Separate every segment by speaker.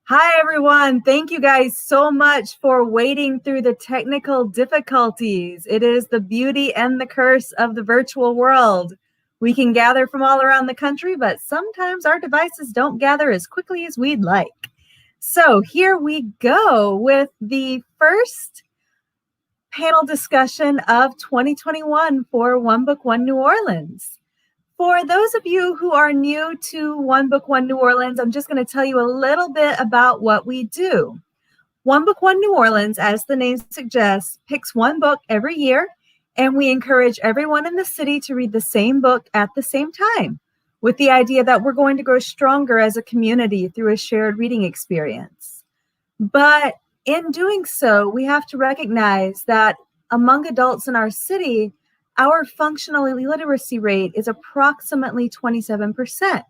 Speaker 1: Hi, everyone. Thank you guys so much for waiting through the technical difficulties. It is the beauty and the curse of the virtual world. We can gather from all around the country, but sometimes our devices don't gather as quickly as we'd like. So here we go with the first panel discussion of 2021 for One Book, One New Orleans. For those of you who are new to One Book, One New Orleans, I'm just going to tell you a little bit about what we do. One Book, One New Orleans, as the name suggests, picks one book every year, and we encourage everyone in the city to read the same book at the same time, with the idea that we're going to grow stronger as a community through a shared reading experience. But in doing so, we have to recognize that among adults in our city, our functional illiteracy rate is approximately 27%.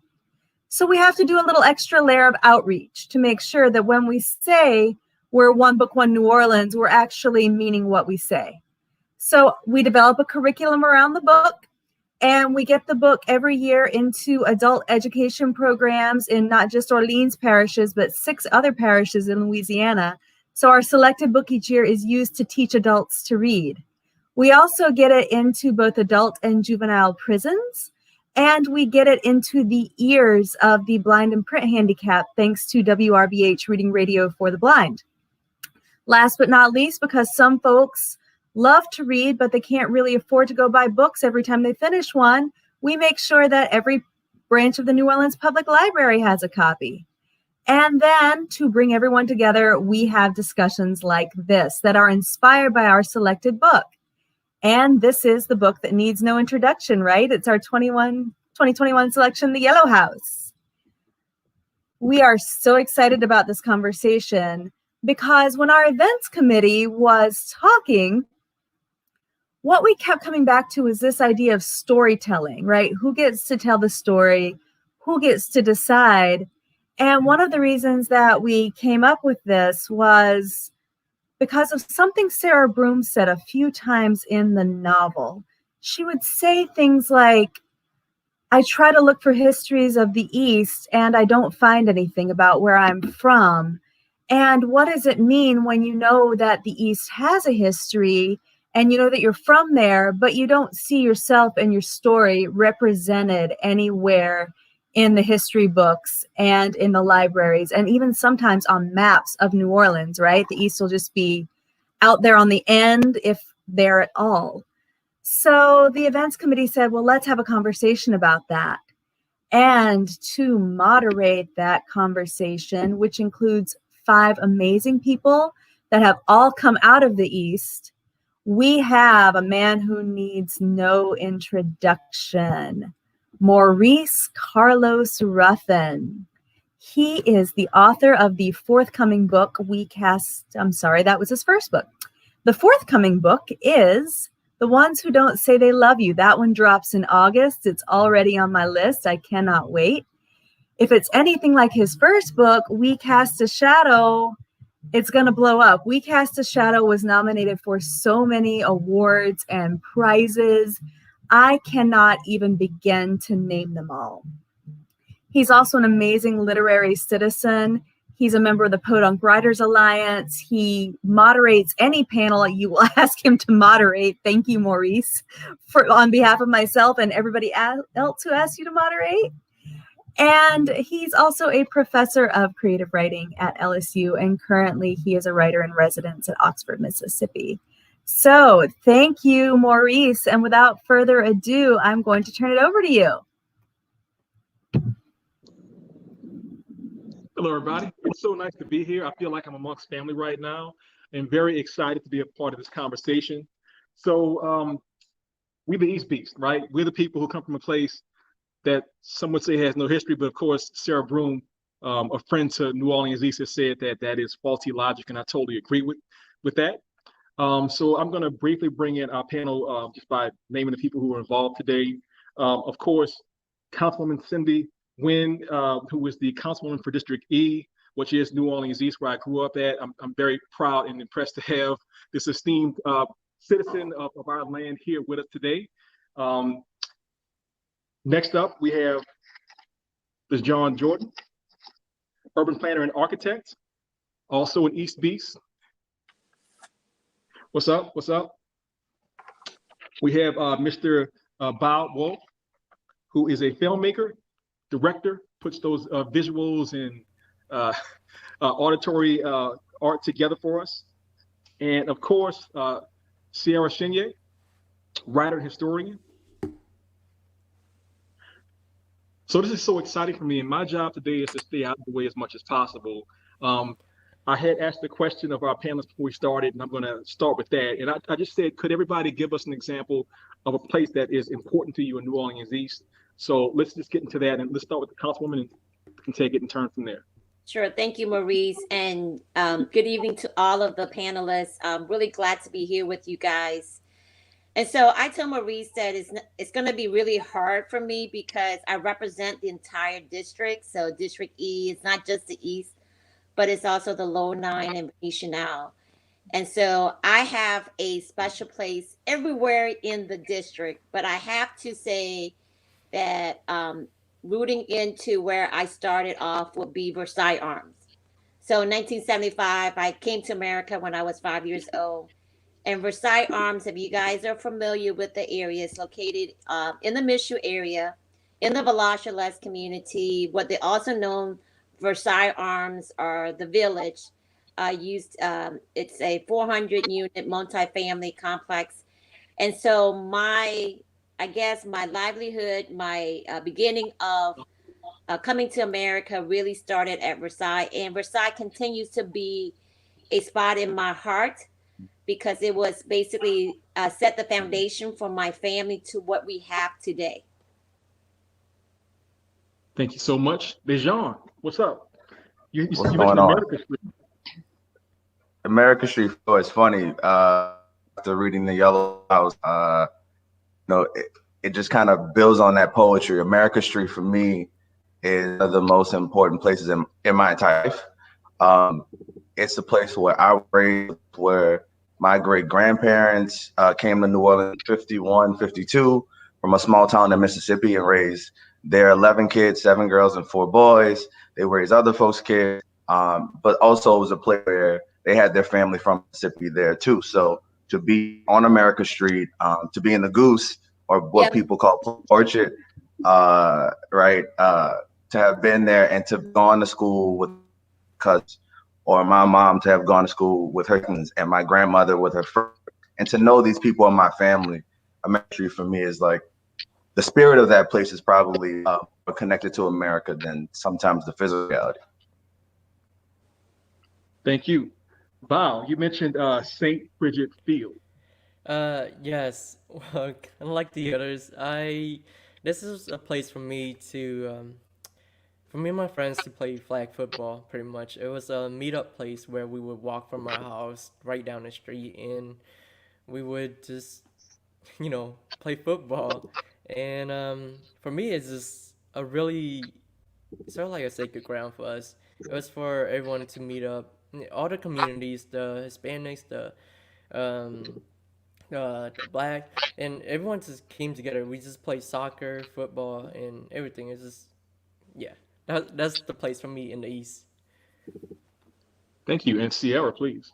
Speaker 1: So we have to do a little extra layer of outreach to make sure that when we say we're One Book, One New Orleans, we're actually meaning what we say. So we develop a curriculum around the book, and we get the book every year into adult education programs in not just Orleans parishes, but 6 other parishes in Louisiana. So our selected book each year is used to teach adults to read. We also get it into both adult and juvenile prisons, and we get it into the ears of the blind and print handicapped, thanks to WRBH Reading Radio for the Blind. Last but not least, because some folks love to read, but they can't really afford to go buy books every time they finish one, we make sure that every branch of the New Orleans Public Library has a copy. And then to bring everyone together, we have discussions like this that are inspired by our selected book. And this is the book that needs no introduction, right? It's our 2021 selection, The Yellow House. We are so excited about this conversation because when our events committee was talking, what we kept coming back to was this idea of storytelling, right? Who gets to tell the story? Who gets to decide? And one of the reasons that we came up with this was because of something Sarah Broom said a few times in the novel. She would say things like, I try to look for histories of the East and I don't find anything about where I'm from. And what does it mean when you know that the East has a history and you know that you're from there, but you don't see yourself and your story represented anywhere in the history books and in the libraries, and even sometimes on maps of New Orleans, right? The East will just be out there on the end, if there at all. So the events committee said, well, let's have a conversation about that. And to moderate that conversation, which includes 5 amazing people that have all come out of the East, we have a man who needs no introduction. Maurice Carlos Ruffin. He is the author of the forthcoming book, that was his first book. The forthcoming book is The Ones Who Don't Say They Love You. That one drops in August. It's already on my list. I cannot wait. If it's anything like his first book, We Cast a Shadow, it's going to blow up. We Cast a Shadow was nominated for so many awards and prizes. I cannot even begin to name them all. He's also an amazing literary citizen. He's a member of the Podunk Writers Alliance. He moderates any panel you will ask him to moderate. Thank you, Maurice, on behalf of myself and everybody else who asked you to moderate. And he's also a professor of creative writing at LSU, and currently he is a writer in residence at Oxford, Mississippi. So thank you, Maurice. And without further ado, I'm going to turn it over to you.
Speaker 2: Hello, everybody. It's so nice to be here. I feel like I'm amongst family right now and very excited to be a part of this conversation. So we're the East Beast, right? We're the people who come from a place that some would say has no history, but of course, Sarah Broom, a friend to New Orleans East, has said that that is faulty logic, and I totally agree with that. So I'm going to briefly bring in our panel just by naming the people who are involved today. Of course, Councilwoman Cyndi Nguyen, who is the councilwoman for District E, which is New Orleans East, where I grew up at. I'm very proud and impressed to have this esteemed citizen of our land here with us today. Next up, we have Dasjon Jordan. urban planner and architect, also an East Beast. What's up? What's up? We have Mr. Bao Ngo, who is a filmmaker, director, puts those visuals and auditory art together for us. And of course, Cierra Chenier, writer and historian. So this is so exciting for me, and my job today is to stay out of the way as much as possible. I had asked the question of our panelists before we started, and I'm going to start with that. And I just said, could everybody give us an example of a place that is important to you in New Orleans East? So let's just get into that, and let's start with the councilwoman, and we can take it and turn from there.
Speaker 3: Sure. Thank you, Maurice. And good evening to all of the panelists. I'm really glad to be here with you guys. And so I tell Maurice that it's going to be really hard for me because I represent the entire district. So District E, it's not just the East, but it's also the Lower Nine and Venetian now. And so I have a special place everywhere in the district, but I have to say that rooting into where I started off would be Versailles Arms. So in 1975, I came to America when I was 5 years old. And Versailles Arms, if you guys are familiar with the area, is located in the Michoud area, in the Valache community. What they also know Versailles Arms or the village it's a 400 unit multifamily complex. And so my livelihood, my beginning of coming to America really started at Versailles, and Versailles continues to be a spot in my heart because it was basically set the foundation for my family to what we have today.
Speaker 2: Thank you so much. Dasjon, what's up? You
Speaker 4: What's
Speaker 2: mentioned
Speaker 4: going on?
Speaker 2: America Street.
Speaker 4: America Street. Oh, it's funny. After reading the Yellow House, it just kind of builds on that poetry. America Street for me is one of the most important places in my entire life. It's the place where I was raised, where my great grandparents came to New Orleans in 51, 52 from a small town in Mississippi and raised their 11 kids, 7 girls and 4 boys. They raised other folks' kids, but also it was a place where they had their family from Mississippi there too. So to be on America Street, to be in the Goose, or what people call Orchard, right? To have been there and to have gone to school with cousins, or my mom to have gone to school with her cousins, and my grandmother with her friends, and to know these people in my family. America Street for me is like, the spirit of that place is probably more connected to America than sometimes the physical reality.
Speaker 2: Thank you. Bao, you mentioned St. Bridget Field.
Speaker 5: Yes. Well, unlike the others, this is a place for me for me and my friends to play flag football. Pretty much, it was a meetup place where we would walk from our house right down the street, and we would just, play football. And for me, it's just a really sort of like a sacred ground for us. It was for everyone to meet up, all the communities, the Hispanics, um, the black, and everyone just came together. We just played soccer, football, and everything. It's just, yeah, that's the place for me in the East.
Speaker 2: Thank you. And Cierra, please.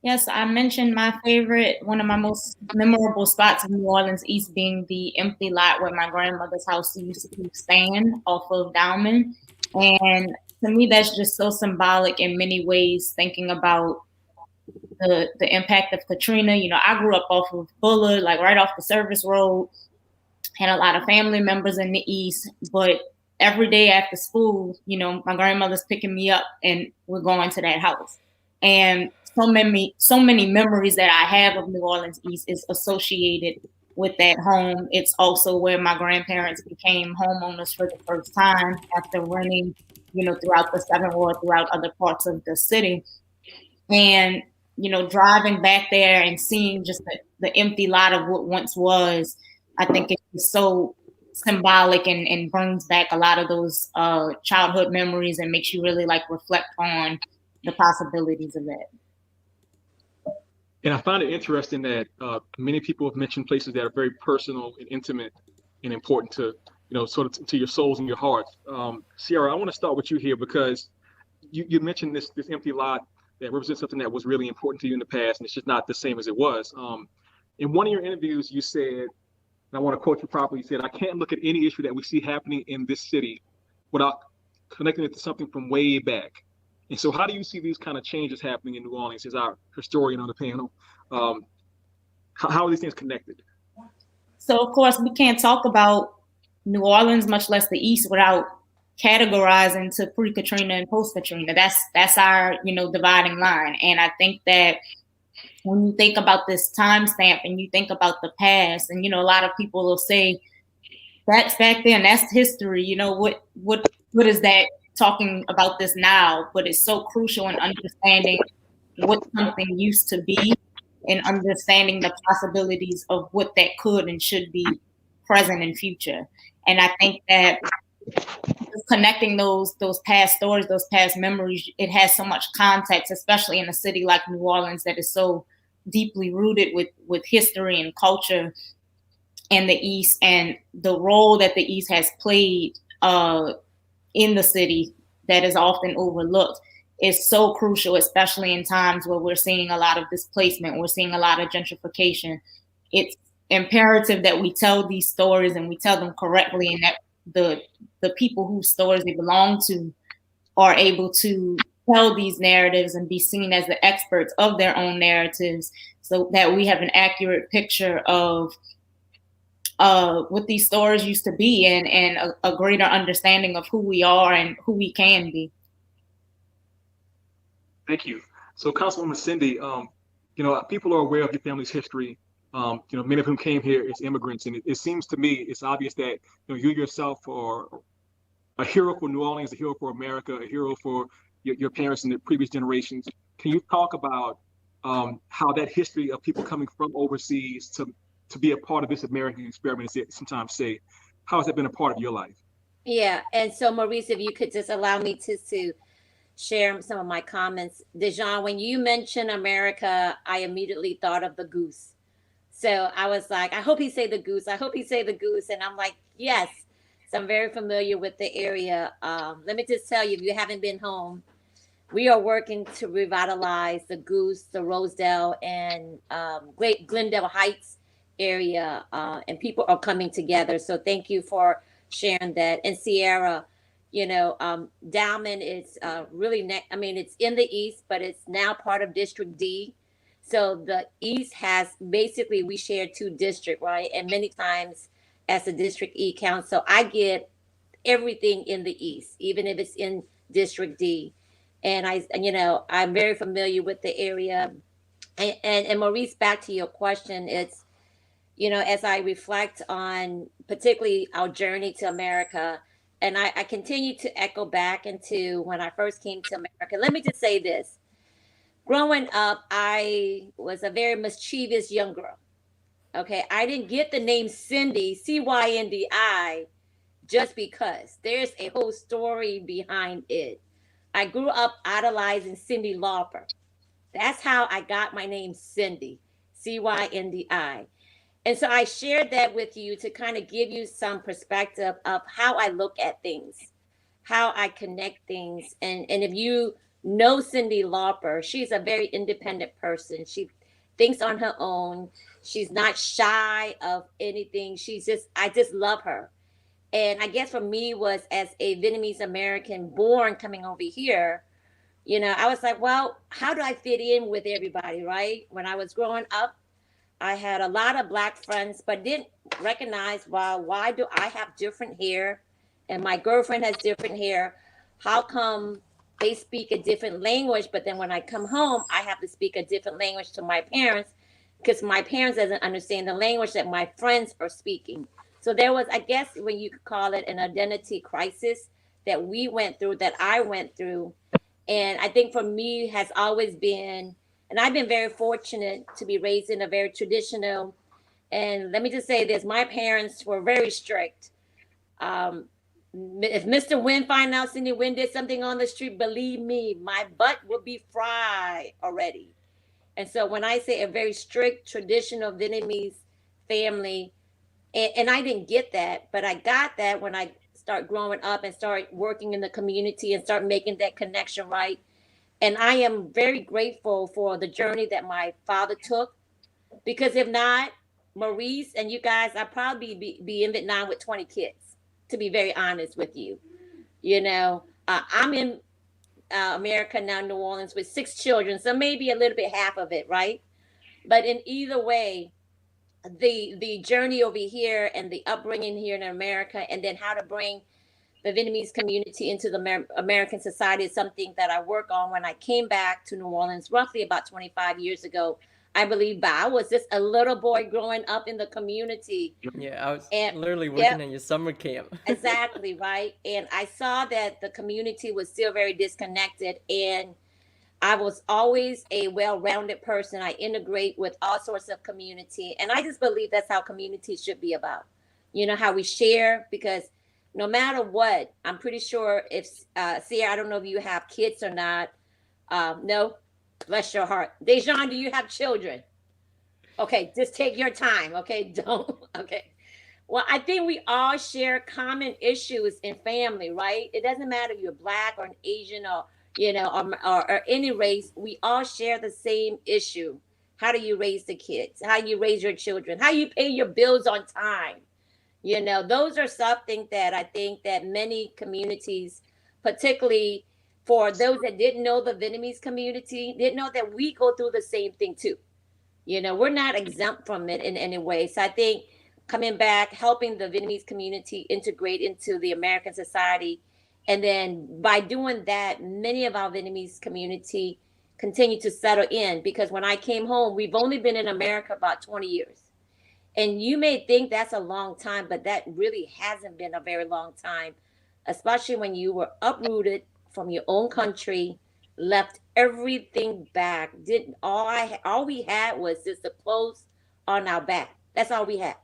Speaker 6: Yes, I mentioned my favorite, one of my most memorable spots in New Orleans East being the empty lot where my grandmother's house used to stand off of Dowman. And to me, that's just so symbolic in many ways, thinking about the impact of Katrina. I grew up off of Bullard, like right off the service road, had a lot of family members in the East, but every day after school, my grandmother's picking me up and we're going to that house. And so many memories that I have of New Orleans East is associated with that home. It's also where my grandparents became homeowners for the first time after renting, throughout the Seventh Ward, throughout other parts of the city. And, driving back there and seeing just the empty lot of what once was, I think it's so symbolic and brings back a lot of those childhood memories and makes you really reflect on the possibilities of that.
Speaker 2: And I find it interesting that many people have mentioned places that are very personal and intimate and important to sort of to your souls and your hearts. Cierra, I want to start with you here because you mentioned this empty lot that represents something that was really important to you in the past, and it's just not the same as it was. In one of your interviews, you said, and I want to quote you properly, you said, "I can't look at any issue that we see happening in this city without connecting it to something from way back." And so how do you see these kind of changes happening in New Orleans as our historian on the panel? How are these things connected?
Speaker 6: So, of course, we can't talk about New Orleans, much less the East, without categorizing to pre-Katrina and post-Katrina. That's our, dividing line. And I think that when you think about this timestamp and you think about the past, and, a lot of people will say, that's back then, that's history. What is that talking about this now? But it's so crucial in understanding what something used to be and understanding the possibilities of what that could and should be present and future. And I think that connecting those past stories, those past memories, it has so much context, especially in a city like New Orleans that is so deeply rooted with history and culture in the East, and the role that the East has played in the city that is often overlooked is so crucial, especially in times where we're seeing a lot of displacement, we're seeing a lot of gentrification. It's imperative that we tell these stories and we tell them correctly, and that the people whose stories they belong to are able to tell these narratives and be seen as the experts of their own narratives, so that we have an accurate picture of what these stories used to be, and a greater understanding of who we are and who we can be.
Speaker 2: Thank you. So, Councilwoman Cyndi, people are aware of your family's history. Many of whom came here as immigrants, and it seems to me it's obvious that you yourself are a hero for New Orleans, a hero for America, a hero for your parents and the previous generations. Can you talk about how that history of people coming from overseas to be a part of this American experiment, as they sometimes say, how has that been a part of your life?
Speaker 3: Yeah, and so Maurice, if you could just allow me to share some of my comments. Dasjon, when you mentioned America, I immediately thought of the goose. So I was like, I hope he say the goose. I hope he say the goose. And I'm like, yes. So I'm very familiar with the area. Let me just tell you, if you haven't been home, we are working to revitalize the Goose, the Rosedale, and Great Glendale Heights area. And people are coming together. So thank you for sharing that. And Cierra, Dalman is really, it's in the East, but it's now part of District D. So the East has basically, we share two districts, right? And many times as a District E council, I get everything in the East, even if it's in District D. And I'm very familiar with the area. And Maurice, back to your question, it's, as I reflect on particularly our journey to America, and I continue to echo back into when I first came to America. Let me just say this. Growing up, I was a very mischievous young girl. Okay, I didn't get the name Cyndi, Cyndi, just because. There's a whole story behind it. I grew up idolizing Cyndi Lauper. That's how I got my name Cyndi, Cyndi. And so I shared that with you to kind of give you some perspective of how I look at things, how I connect things. And if you know Cyndi Lauper, she's a very independent person. She thinks on her own. She's not shy of anything. I just love her. And I guess for me was as a Vietnamese American born coming over here, I was like, well, how do I fit in with everybody, right? When I was growing up, I had a lot of Black friends, but didn't recognize, well, why do I have different hair and my girlfriend has different hair? How come they speak a different language, but then when I come home, I have to speak a different language to my parents because my parents doesn't understand the language that my friends are speaking. So there was, I guess, when you could call it an identity crisis that we went through, that I went through. And I think for me has always been, and I've been very fortunate to be raised in a very traditional, and let me just say this, my parents were very strict. If Mr. Nguyen find out Cyndi Nguyen did something on the street, believe me, my butt would be fried already. And so when I say a very strict, traditional Vietnamese family, And I didn't get that, but I got that when I start growing up and start working in the community and start making that connection, right? And I am very grateful for the journey that my father took, because if not, Maurice and you guys, I'd probably be in Vietnam with 20 kids, to be very honest with you. I'm in America now, New Orleans, with 6 children, so maybe a little bit half of it, right? But in either way, the journey over here and the upbringing here in America, and then how to bring the Vietnamese community into the American society is something that I work on. When I came back to New Orleans, roughly about 25 years ago, I believe Bao was just a little boy growing up in the community.
Speaker 5: Yeah, I was
Speaker 3: And
Speaker 5: literally
Speaker 3: yep,
Speaker 5: working in your summer camp.
Speaker 3: exactly, right. And I saw that the community was still very disconnected. And I was always a well-rounded person. I integrate with all sorts of community. And I just believe that's how community should be about. How we share, because no matter what, I'm pretty sure if, Sierra, I don't know if you have kids or not. No, bless your heart. Dasjon, do you have children? Okay, just take your time. Okay, don't. Okay. Well, I think we all share common issues in family, right? It doesn't matter if you're Black or an Asian or, or any race. We all share the same issue. How do you raise the kids? How you raise your children? How you pay your bills on time? Those are something that I think that many communities, particularly for those that didn't know the Vietnamese community, didn't know that we go through the same thing too. We're not exempt from it in any way. So I think coming back, helping the Vietnamese community integrate into the American society. And then by doing that, many of our Vietnamese community continue to settle in, because when I came home, we've only been in America about 20 years. And you may think that's a long time, but that really hasn't been a very long time, especially when you were uprooted from your own country, left everything back. Didn't all we had was just the clothes on our back. That's all we had.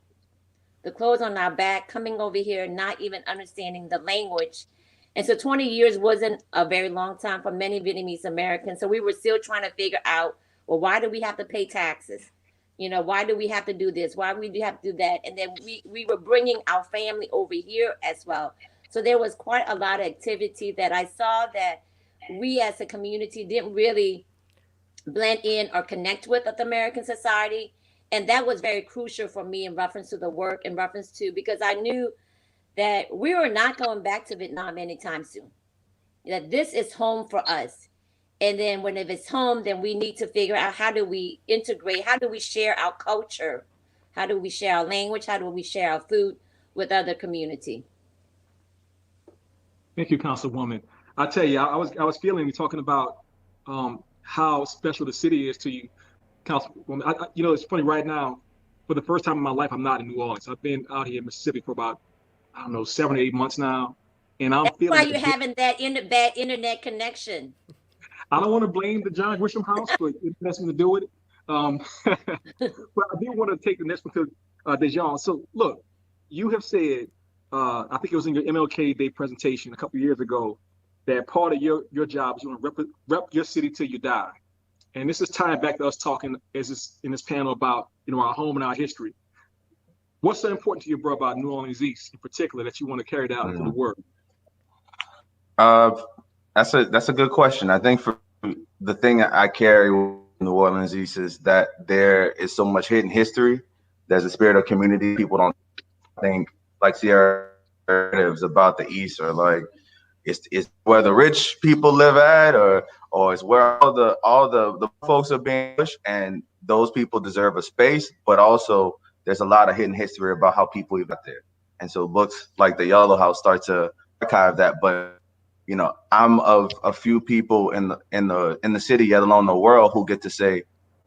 Speaker 3: The clothes on our back, coming over here, not even understanding the language. And so 20 years wasn't a very long time for many Vietnamese Americans. So we were still trying to figure out, well, why do we have to pay taxes? Why do we have to do this? Why do we have to do that? And then we were bringing our family over here as well. So there was quite a lot of activity that I saw that we as a community didn't really blend in or connect with the American society. And that was very crucial for me in reference to the work, in reference to, because I knew that we were not going back to Vietnam anytime soon. That this is home for us. And then when if it's home, then we need to figure out, how do we integrate? How do we share our culture? How do we share our language? How do we share our food with other community?
Speaker 2: Thank you, Councilwoman. I tell you, I was feeling, talking about how special the city is to you, Councilwoman. It's funny right now. For the first time in my life, I'm not in New Orleans. I've been out here in Mississippi for about, I don't know, 7 or 8 months now, and I'm
Speaker 3: That's
Speaker 2: feeling.
Speaker 3: why you're having that bad internet connection.
Speaker 2: I don't want to blame the John Grisham House, but it has something to do with it. But I do want to take the next one to Dasjon. So look, you have said, I think it was in your MLK Day presentation a couple of years ago, that part of your job is you want to rep your city till you die. And this is tying back to us talking in this panel about our home and our history. What's so important to you, bro, about New Orleans East in particular that you want to carry it out into the world?
Speaker 4: That's a good question. I think for the thing I carry with New Orleans East is that there is so much hidden history. There's a spirit of community. People don't think like Sierra narratives about the East, or like it's where the rich people live at, or it's where all the folks are being pushed, and those people deserve a space. But also there's a lot of hidden history about how people got there. And so books like The Yellow House start to archive that. But I'm of a few people in the city, yet alone the world, who get to say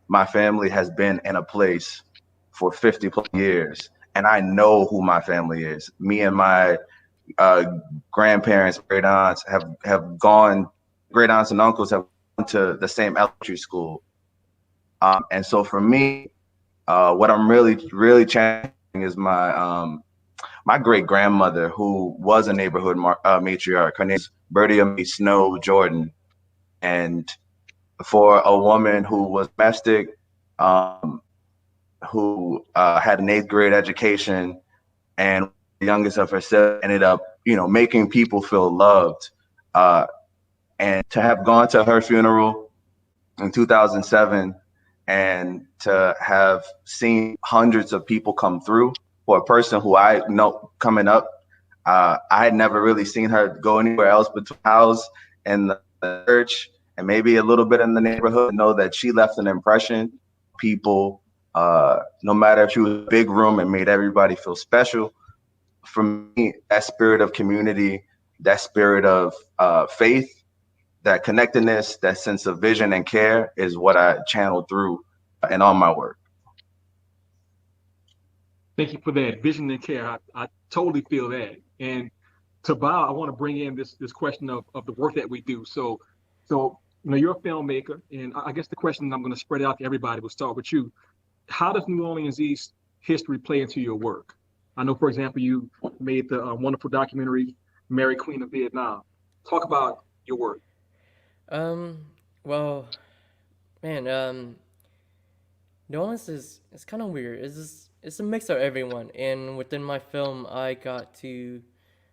Speaker 4: my family has been in a place for 50 plus years, and I know who my family is. Me and my grandparents, great aunts have gone, great aunts and uncles have gone to the same elementary school. And so for me, what I'm really chanting is my great grandmother, who was a neighborhood matriarch. Her name is Snow Jordan. And for a woman who was domestic, who had an 8th grade education, and the youngest of her siblings ended up, making people feel loved. And to have gone to her funeral in 2007 and to have seen hundreds of people come through, for a person who I know coming up, I had never really seen her go anywhere else between the house and the church and maybe a little bit in the neighborhood. Know that she left an impression. People, no matter if she was a big room and made everybody feel special. For me, that spirit of community, that spirit of faith, that connectedness, that sense of vision and care is what I channeled through in all my work.
Speaker 2: Thank you for that vision and care. I totally feel that. And to Bao, I want to bring in this question of the work that we do. So you're a filmmaker, and I guess the question I'm going to spread it out to everybody. We'll start with you. How does New Orleans East history play into your work? I know, for example, you made the wonderful documentary Mary Queen of Vietnam. Talk about your work.
Speaker 5: Well, man, New Orleans it's kind of weird. It's a mix of everyone, and within my film, I got to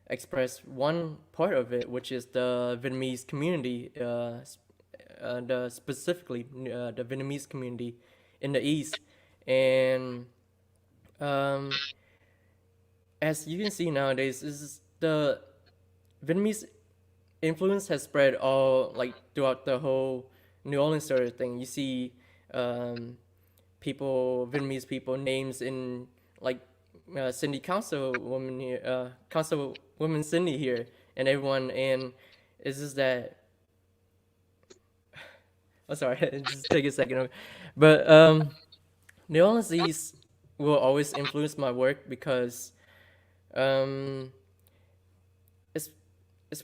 Speaker 5: express one part of it, which is the Vietnamese community, specifically the Vietnamese community in the East, and as you can see nowadays, is the Vietnamese influence has spread all throughout the whole New Orleans sort of thing. You see Vietnamese people names in Cyndi Councilwoman here, Councilwoman Cyndi here, and everyone, and it's just that. Oh, sorry, just take a second. But New Orleans East will always influence my work because it's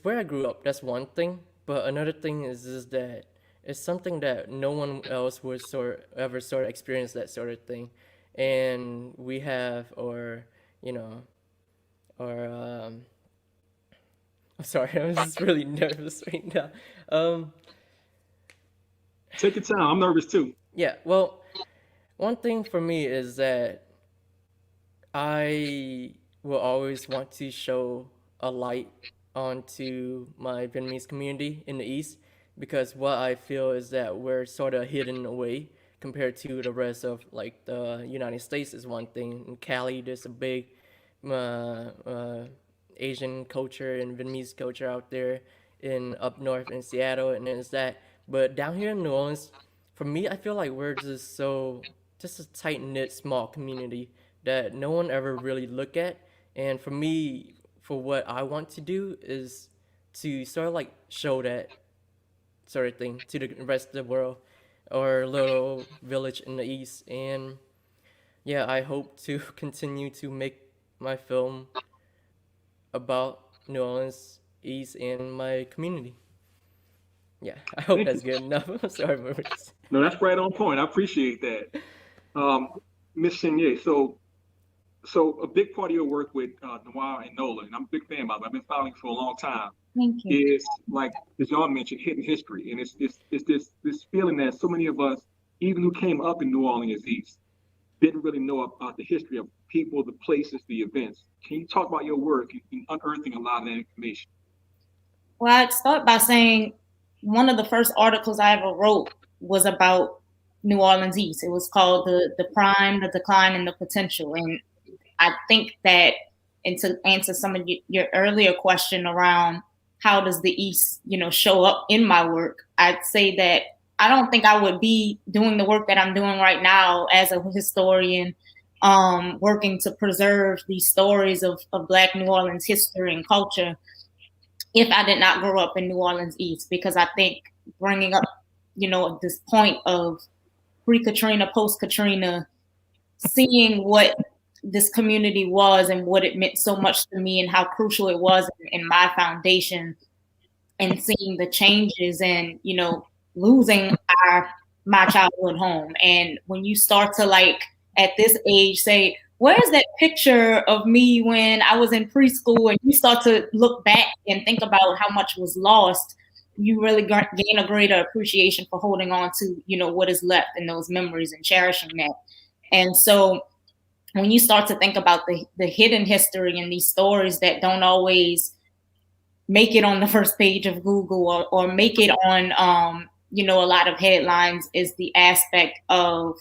Speaker 5: where I grew up. That's one thing. But another thing is that it's something that no one else would ever experience that sort of thing, and we have, I'm sorry, I'm just really nervous right now.
Speaker 2: Take your time. I'm nervous too.
Speaker 5: Yeah. Well, one thing for me is that I will always want to show a light onto my Vietnamese community in the East, because what I feel is that we're sort of hidden away compared to the rest of the United States is one thing. In Cali, there's a big Asian culture and Vietnamese culture out there in up north in Seattle, and it's that. But down here in New Orleans, for me, I feel like we're just a tight-knit small community that no one ever really look at. And for me, for what I want to do is to sort of show that sort of thing to the rest of the world, or little village in the East. And yeah, I hope to continue to make my film about New Orleans East and my community. Yeah, I hope that's good enough. I'm sorry, Maurice.
Speaker 2: No, that's right on point. I appreciate that. Ms. Chenier, so a big part of your work with Noir and Nola, and I'm a big fan of it, I've been following for a long time,
Speaker 6: Thank you.
Speaker 2: is as y'all mentioned, hidden history. And it's this feeling that so many of us, even who came up in New Orleans East, didn't really know about the history of people, the places, the events. Can you talk about your work in unearthing a lot of that information?
Speaker 6: Well, I'd start by saying one of the first articles I ever wrote was about New Orleans East. It was called the Prime, the Decline, and the Potential. And I think that, and to answer some of your earlier question around how does the East, show up in my work, I'd say that I don't think I would be doing the work that I'm doing right now as a historian, working to preserve these stories of Black New Orleans history and culture, if I did not grow up in New Orleans East. Because I think bringing up, this point of pre-Katrina, post-Katrina, seeing what this community was and what it meant so much to me and how crucial it was in my foundation, and seeing the changes and, losing my childhood home. And when you start to at this age say, where's that picture of me when I was in preschool? And you start to look back and think about how much was lost, you really gain a greater appreciation for holding on to, what is left in those memories and cherishing that. And so when you start to think about the hidden history and these stories that don't always make it on the first page of Google or make it on, you know, a lot of headlines, is the aspect of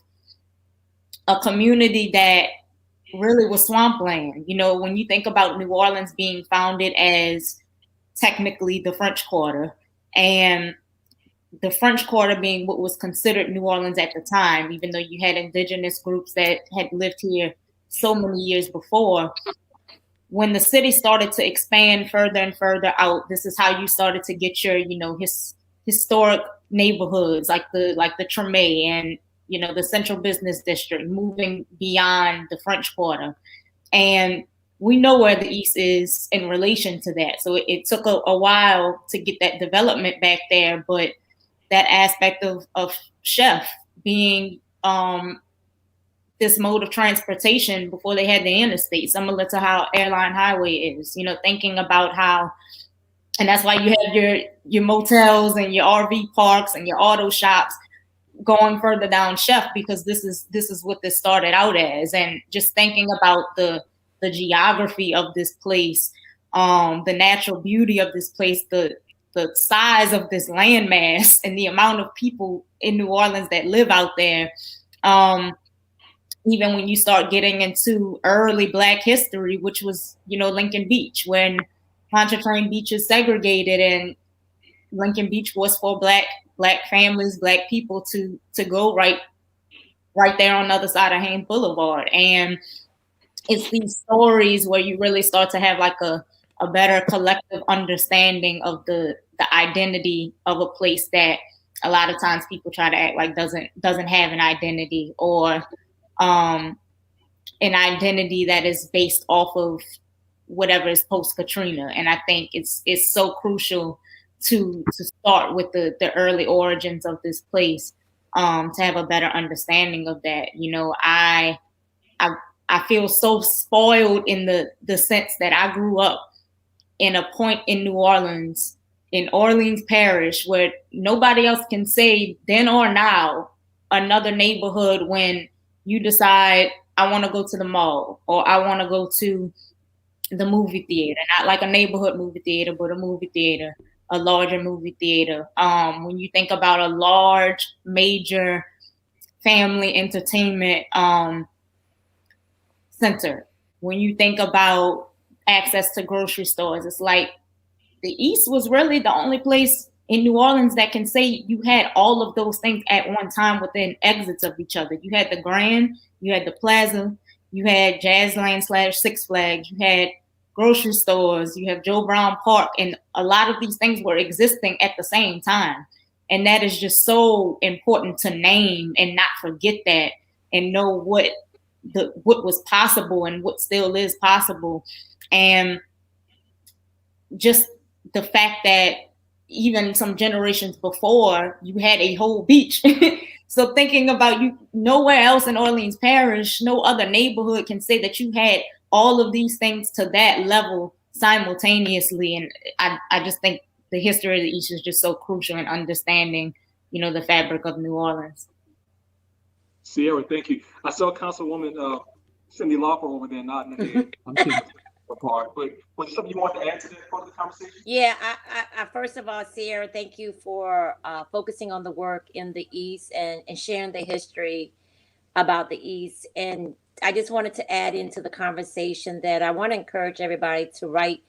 Speaker 6: a community that really was swampland. You know, when you think about New Orleans being founded as technically the French Quarter, and the French Quarter being what was considered New Orleans at the time, even though you had indigenous groups that had lived here so many years before. When the city started to expand further and further out, this is how you started to get your, you know, historic neighborhoods like the Treme and, you know, the Central Business District, moving beyond the French Quarter. And we know where the East is in relation to that. So it took a while to get that development back there, but that aspect of chef being this mode of transportation before they had the interstate, similar to how Airline Highway is, you know, thinking about how, and that's why you have your motels and your RV parks and your auto shops going further down Chef, because this is what this started out as. And just thinking about the geography of this place, the natural beauty of this place, the size of this landmass and the amount of people in New Orleans that live out there. Even when you start getting into early Black history, which was, you know, Lincoln Beach, when Pontchartrain Beach is segregated and Lincoln Beach was for Black families, Black people to go right there on the other side of Haynes Boulevard. And it's these stories where you really start to have like a better collective understanding of the identity of a place that a lot of times people try to act like doesn't have an identity, or an identity that is based off of whatever is post Katrina. And I think it's so crucial to start with the early origins of this place, to have a better understanding of that. You know, I feel so spoiled in the sense that I grew up in a point in New Orleans, in Orleans Parish, where nobody else can say then or now another neighborhood when you decide, I want to go to the mall, or I want to go to the movie theater, not like a neighborhood movie theater, but a movie theater, a larger movie theater. When you think about a large, major family entertainment center, when you think about access to grocery stores, it's like the East was really the only place in New Orleans that can say you had all of those things at one time within exits of each other. You had the Grand, you had the Plaza, you had Jazzland / Six Flags, you had grocery stores, you have Joe Brown Park, and a lot of these things were existing at the same time. And that is just so important to name and not forget that, and know what was possible and what still is possible. And just the fact that even some generations before, you had a whole beach. So thinking about, you, nowhere else in Orleans Parish, no other neighborhood can say that you had all of these things to that level simultaneously. And I just think the history of the East is just so crucial in understanding, you know, the fabric of New Orleans.
Speaker 2: Cierra, thank you. I saw Councilwoman Cyndi Lauper over there nodding her head. I'm kidding. Part, but was there something you want to add to that part of the conversation?
Speaker 3: Yeah, I first of all, Cierra, thank you for focusing on the work in the East and sharing the history about the East. And I just wanted to add into the conversation that I want to encourage everybody to write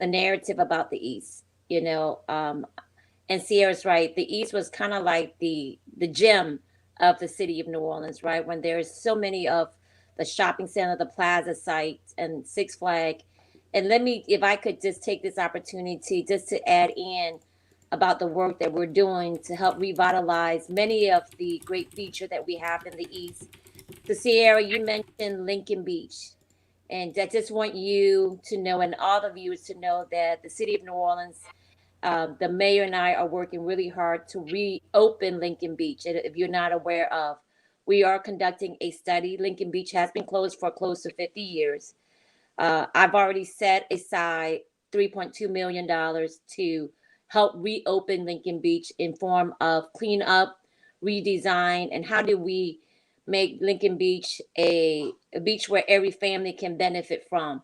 Speaker 3: the narrative about the East, you know. And Sierra's right, the East was kind of like the gem of the city of New Orleans, right? When there's so many of the shopping center, the plaza sites, and Six Flags. And let me, if I could just take this opportunity just to add in about the work that we're doing to help revitalize many of the great features that we have in the East. So Cierra, you mentioned Lincoln Beach. And I just want you to know, and all the viewers to know, that the city of New Orleans, the mayor and I are working really hard to reopen Lincoln Beach. And if you're not aware of, we are conducting a study. Lincoln Beach has been closed for close to 50 years. I've already set aside $3.2 million to help reopen Lincoln Beach in form of cleanup, redesign, and how do we make Lincoln Beach a beach where every family can benefit from.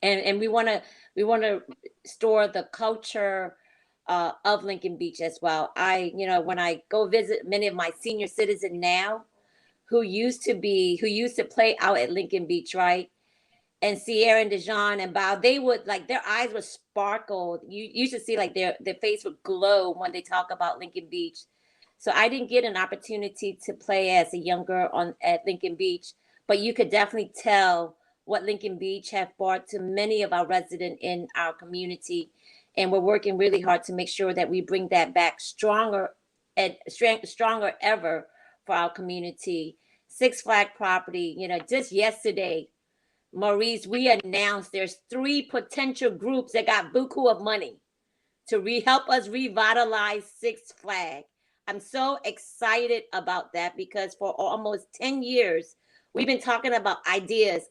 Speaker 3: And we want to store the culture of Lincoln Beach as well. When I go visit many of my senior citizens now who used to play out at Lincoln Beach, right? And Cierra and Dasjon and Bao, they would, like, their eyes would sparkle. You should see, like, their face would glow when they talk about Lincoln Beach. So I didn't get an opportunity to play as a young girl at Lincoln Beach, but you could definitely tell what Lincoln Beach have brought to many of our residents in our community. And we're working really hard to make sure that we bring that back stronger ever for our community. Six Flag property, just yesterday, Maurice, we announced there's 3 potential groups that got buku of money to help us revitalize Six Flag. I'm so excited about that because for almost 10 years, we've been talking about ideas,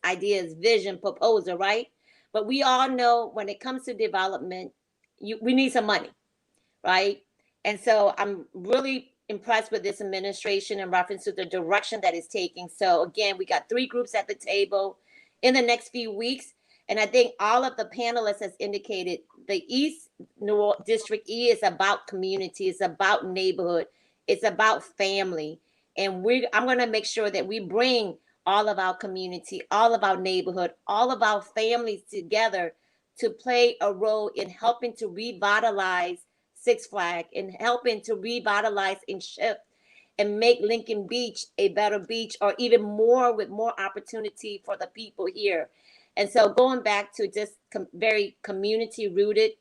Speaker 3: vision, proposal, right? But we all know when it comes to development, we need some money, right? And so I'm really impressed with this administration in reference to the direction that it's taking. So again, we got 3 groups at the table in the next few weeks. And I think all of the panelists has indicated the East District E is about community, it's about neighborhood, it's about family. And I'm going to make sure that we bring all of our community, all of our neighborhood, all of our families together to play a role in helping to revitalize Six Flag, in helping to revitalize and shift and make Lincoln Beach a better beach, or even more, with more opportunity for the people here. And so going back to just very community rooted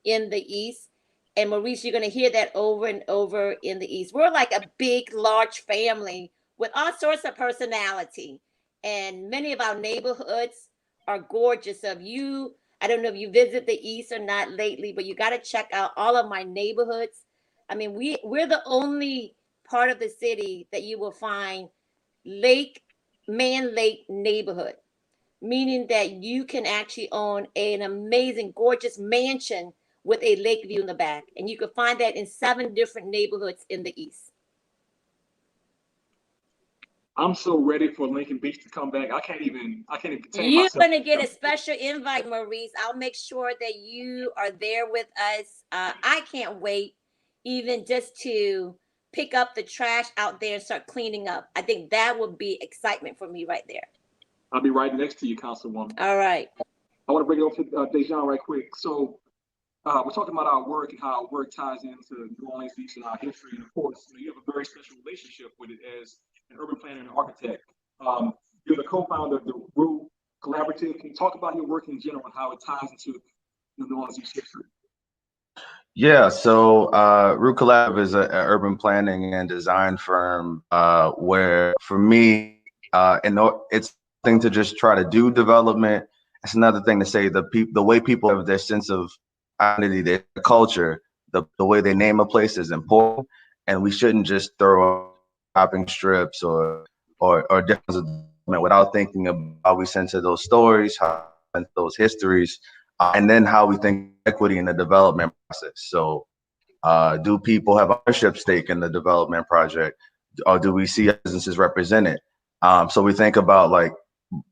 Speaker 3: in the East, and Maurice, you're going to hear that over and over in the East. We're like a big, large family with all sorts of personality. And many of our neighborhoods are gorgeous. So I don't know if you visit the East or not lately, but you got to check out all of my neighborhoods. I mean, we're the only part of the city that you will find man-lake neighborhood, meaning that you can actually own an amazing, gorgeous mansion with a lake view in the back. And you can find that in 7 different neighborhoods in the East.
Speaker 2: I'm so ready for Lincoln Beach to come back. I can't even contain
Speaker 3: You're
Speaker 2: myself.
Speaker 3: going to get a special invite, Maurice. I'll make sure that you are there with us. I can't wait even just to pick up the trash out there and start cleaning up. I think that would be excitement for me right there.
Speaker 2: I'll be right next to you, Councilwoman.
Speaker 3: All right.
Speaker 2: I want to bring it over to Dasjon right quick. So we're talking about our work and how our work ties into New Orleans Beach and our history. And of course, you have a very special relationship with it as an urban planner and architect. You're the co-founder of the Broom Collaborative. Can you talk about your work in general and how it ties into New Orleans Beach history?
Speaker 4: Yeah, so Root Collab is an urban planning and design firm where, for me, it's thing to just try to do development. It's another thing to say the way people have their sense of identity, their culture, the way they name a place is important, and we shouldn't just throw shopping strips or different without thinking about how we center those stories, how we center those histories, and then how we think equity in the development process. So do people have ownership stake in the development project, or do we see businesses represented? So we think about like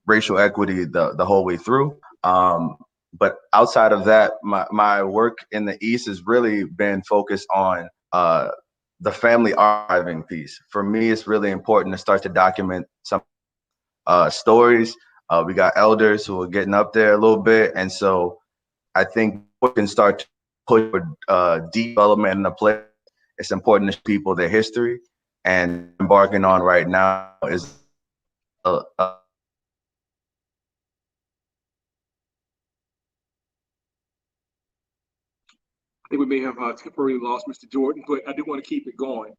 Speaker 4: racial equity the whole way through. But outside of that, my work in the East has really been focused on the family archiving piece. For me, it's really important to start to document some stories. We got elders who are getting up there a little bit. And so I think we can start to put development in the place. It's important to people their history. And embarking on right now is I
Speaker 2: think we may have temporarily lost Mr. Jordan, but I do want to keep it going.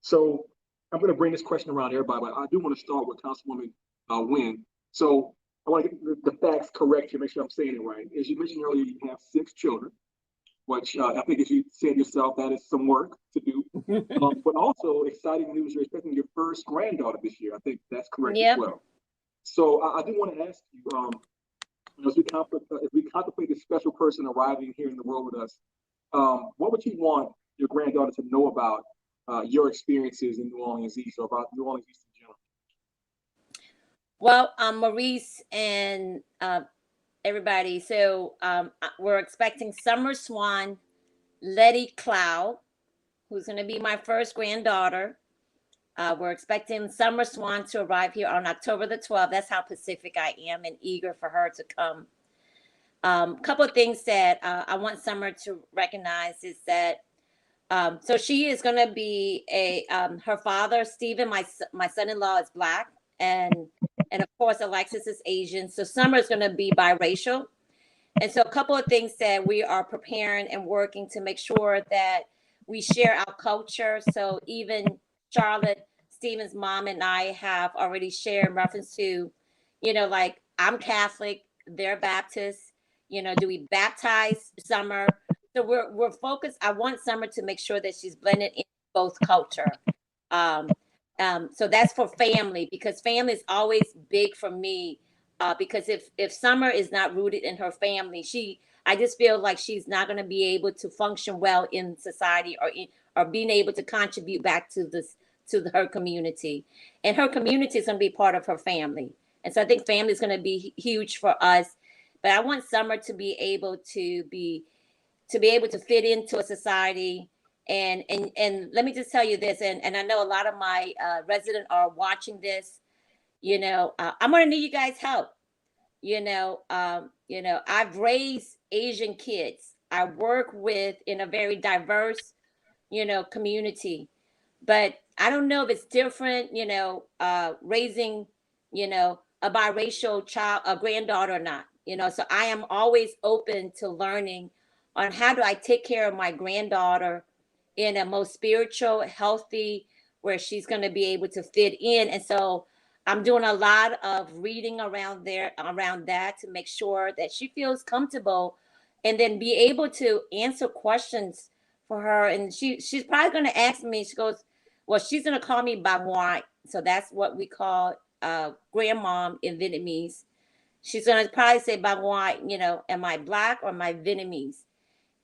Speaker 2: So I'm going to bring this question around everybody, but I do want to start with Councilwoman Nguyen. So I want to get the facts correct here, make sure I'm saying it right. As you mentioned earlier, you have 6 children, which I think, as you said yourself, that is some work to do. But also exciting news, you're expecting your first granddaughter this year. I think that's correct as well. So I do want to ask you, as we contemplate this special person arriving here in the world with us, what would you want your granddaughter to know about your experiences in New Orleans East, or about New Orleans East in general?
Speaker 3: Well, Maurice and everybody. So we're expecting Summer Swan, Letty Cloud, who's going to be my first granddaughter. We're expecting Summer Swan to arrive here on October the 12th. That's how Pacific I am and eager for her to come. Couple of things that I want Summer to recognize is that so she is going to be her father, Stephen, my son-in-law is Black, and of course Alexis is Asian. So Summer is going to be biracial. And so a couple of things that we are preparing and working to make sure that we share our culture. So even Charlotte, Stephen's mom, and I have already shared in reference to, like I'm Catholic, they're Baptist. Do we baptize Summer? So we're focused. I want Summer to make sure that she's blended in both culture. Um, so that's for family, because family is always big for me. Because if Summer is not rooted in her family, I just feel like she's not going to be able to function well in society, or being able to contribute back to her community. And her community is going to be part of her family. And so I think family is going to be huge for us. But I want Summer to be able to fit into a society. And let me just tell you this, and I know a lot of my residents are watching this. I'm going to need you guys' help. I've raised Asian kids. I work in a very diverse, community, but I don't know if it's different, raising, a biracial child, a granddaughter or not, so I am always open to learning on how do I take care of my granddaughter in a most spiritual, healthy, where she's going to be able to fit in. And so I'm doing a lot of reading around that to make sure that she feels comfortable, and then be able to answer questions for her. And she's probably going to ask me, she goes, well, she's going to call me Bao Ngo. So that's what we call grandmom in Vietnamese. She's going to probably say Bao Ngo, am I Black or am I Vietnamese?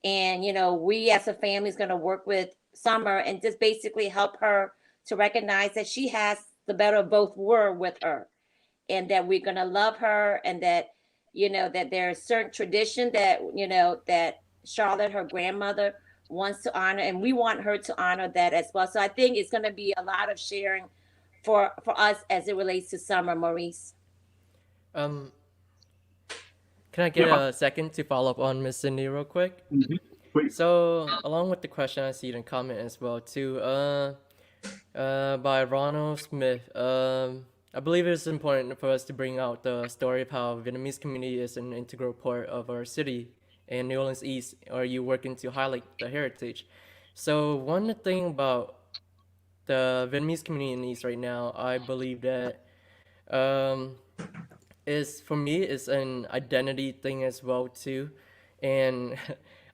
Speaker 3: And, we as a family is going to work with Summer and just basically help her to recognize that she has the better of both worlds with her, and that we're going to love her, and that, that there's certain tradition that, that Charlotte, her grandmother, wants to honor, and we want her to honor that as well. So I think it's going to be a lot of sharing for us as it relates to Summer, Maurice.
Speaker 5: Um, can I get a second to follow up on Miss Cyndi real quick?
Speaker 2: Please.
Speaker 5: So along with the question, I see it in comment as well too. By Ronald Smith. I believe it is important for us to bring out the story of how Vietnamese community is an integral part of our city and New Orleans East. Are you working to highlight the heritage? So one thing about the Vietnamese community in East right now, I believe that is, for me, is an identity thing as well too. And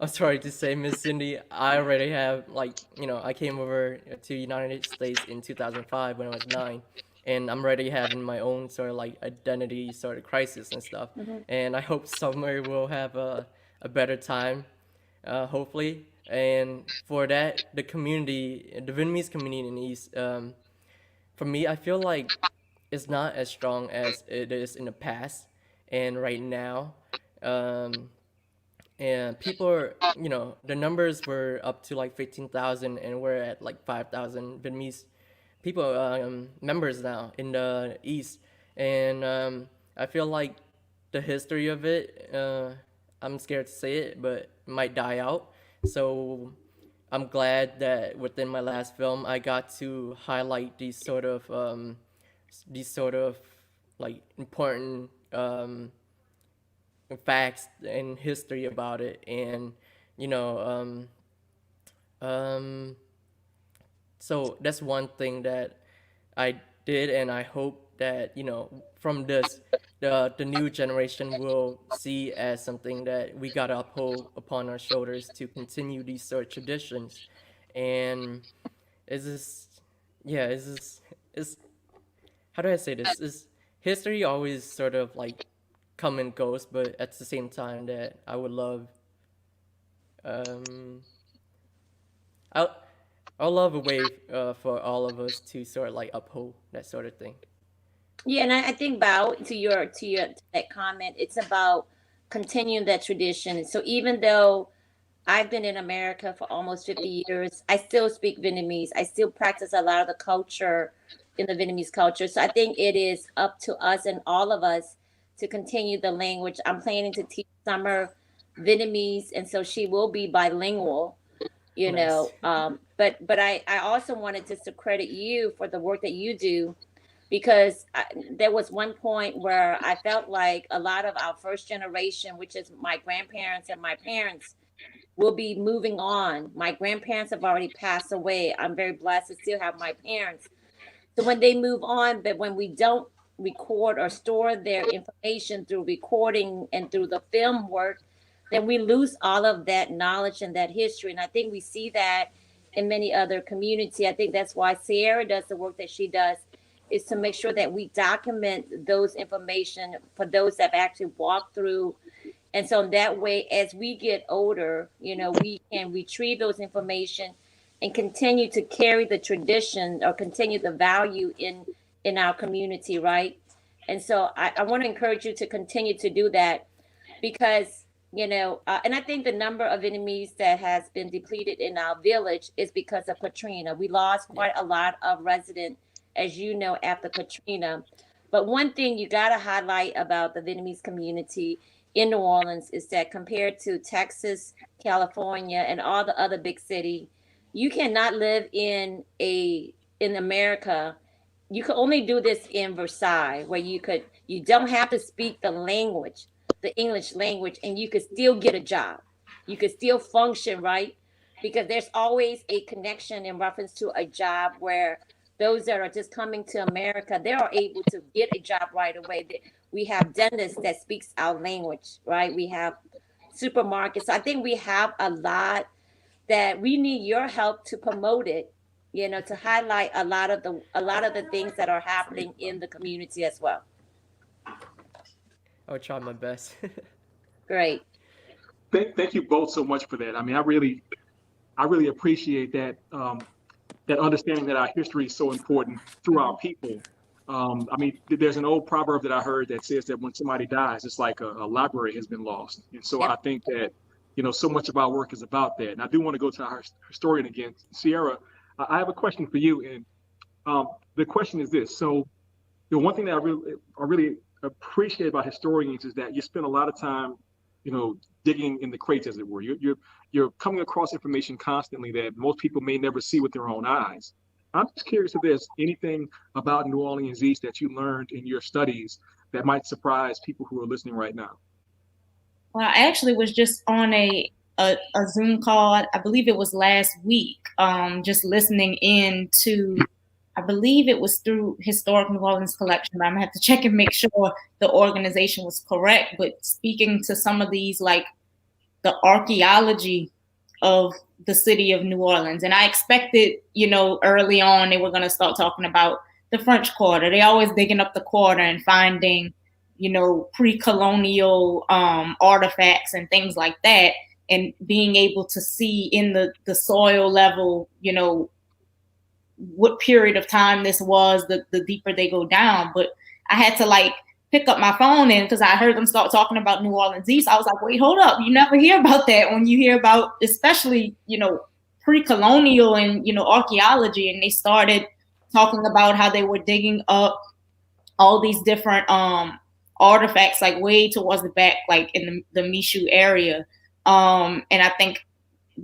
Speaker 5: I'm sorry to say, Miss Cyndi, I already have, like, I came over to United States in 2005 when I was 9, and I'm already having my own sort of like identity sort of crisis and stuff. And I hope Summer will have a better time, hopefully. And for that, the Vietnamese community in the East, for me, I feel like it's not as strong as it is in the past and right now. And people are, the numbers were up to like 15,000, and we're at like 5,000 Vietnamese people, members now in the East. And I feel like the history of it, I'm scared to say it, but it might die out. So I'm glad that within my last film, I got to highlight these sort of like important facts and history about it. And so that's one thing that I did, and I hope that from this, the new generation will see as something that we gotta uphold upon our shoulders to continue these sort of traditions. And it's just, yeah, it's how do I say this? Is history always sort of like come and goes, but at the same time that I would love, I'll love a way for all of us to sort of like uphold that sort of thing.
Speaker 3: Yeah, and I think Bao, to that comment, it's about continuing that tradition. So even though I've been in America for almost 50 years, I still speak Vietnamese. I still practice a lot of the culture in the Vietnamese culture. So I think it is up to us and all of us to continue the language. I'm planning to teach Summer Vietnamese, and so she will be bilingual.
Speaker 5: Nice.
Speaker 3: But I also wanted just to credit you for the work that you do, because there was one point where I felt like a lot of our first generation, which is my grandparents and my parents, will be moving on. My grandparents have already passed away. I'm very blessed to still have my parents. So when they move on, but when we don't record or store their information through recording and through the film work, then we lose all of that knowledge and that history. And I think we see that in many other community. I think that's why Sierra does the work that she does, is to make sure that we document those information for those that have actually walked through. And so that way, as we get older, we can retrieve those information and continue to carry the tradition or continue the value in our community, right? And so I want to encourage you to continue to do that, because and I think the number of enemies that has been depleted in our village is because of Katrina. We lost
Speaker 5: Yeah.
Speaker 3: quite a lot of residents, as you know, after Katrina. But one thing you got to highlight about the Vietnamese community in New Orleans is that compared to Texas, California, and all the other big city, you cannot live in America. You could only do this in Versailles, where you don't have to speak the language, the English language, and you could still get a job. You could still function, right? Because there's always a connection in reference to a job where those that are just coming to America, they are able to get a job right away. We have dentists that speaks our language, right? We have supermarkets. So I think we have a lot that we need your help to promote it, to highlight a lot of the things that are happening in the community as well.
Speaker 5: I'll try my best.
Speaker 3: Great.
Speaker 2: Thank you both so much for that. I mean, I really appreciate that that understanding that our history is so important through our people. I mean, there's an old proverb that I heard that says that when somebody dies, it's like a library has been lost. And so I
Speaker 3: Yep.
Speaker 2: think that, so much of our work is about that. And I do want to go to our historian again. Sierra, I have a question for you. And the question is this. So, one thing that I really appreciate about historians is that you spend a lot of time, digging in the crates, as it were. You're coming across information constantly that most people may never see with their own eyes. I'm just curious if there's anything about New Orleans East that you learned in your studies that might surprise people who are listening right now.
Speaker 6: Well, I actually was just on a Zoom call. I believe it was last week. Just listening in to, I believe it was through Historic New Orleans Collection. But I'm gonna have to check and make sure the organization was correct. But speaking to some of these, like the archaeology of the city of New Orleans, and I expected, early on they were gonna start talking about the French Quarter. They always digging up the quarter and finding, pre-colonial artifacts and things like that, and being able to see in the soil level, what period of time this was, the deeper they go down. But I had to pick up my phone in because I heard them start talking about New Orleans East. I was like, wait, hold up. You never hear about that when you hear about, especially, pre-colonial and, archaeology. And they started talking about how they were digging up all these different artifacts, way towards the back, in the Michoud area. And I think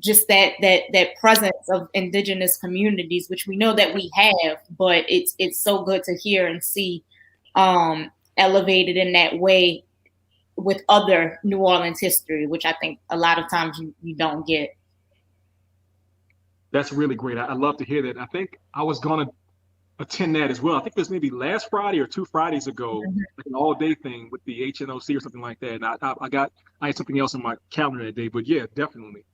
Speaker 6: just that presence of indigenous communities, which we know that we have, but it's so good to hear and see elevated in that way with other New Orleans history, which I think a lot of times you don't get.
Speaker 2: That's really great. I love to hear that. I think I was going to attend that as well. I think it was maybe last Friday or 2 Fridays ago, like an all-day thing with the HNOC or something like that. And I had something else on my calendar that day, but yeah, definitely.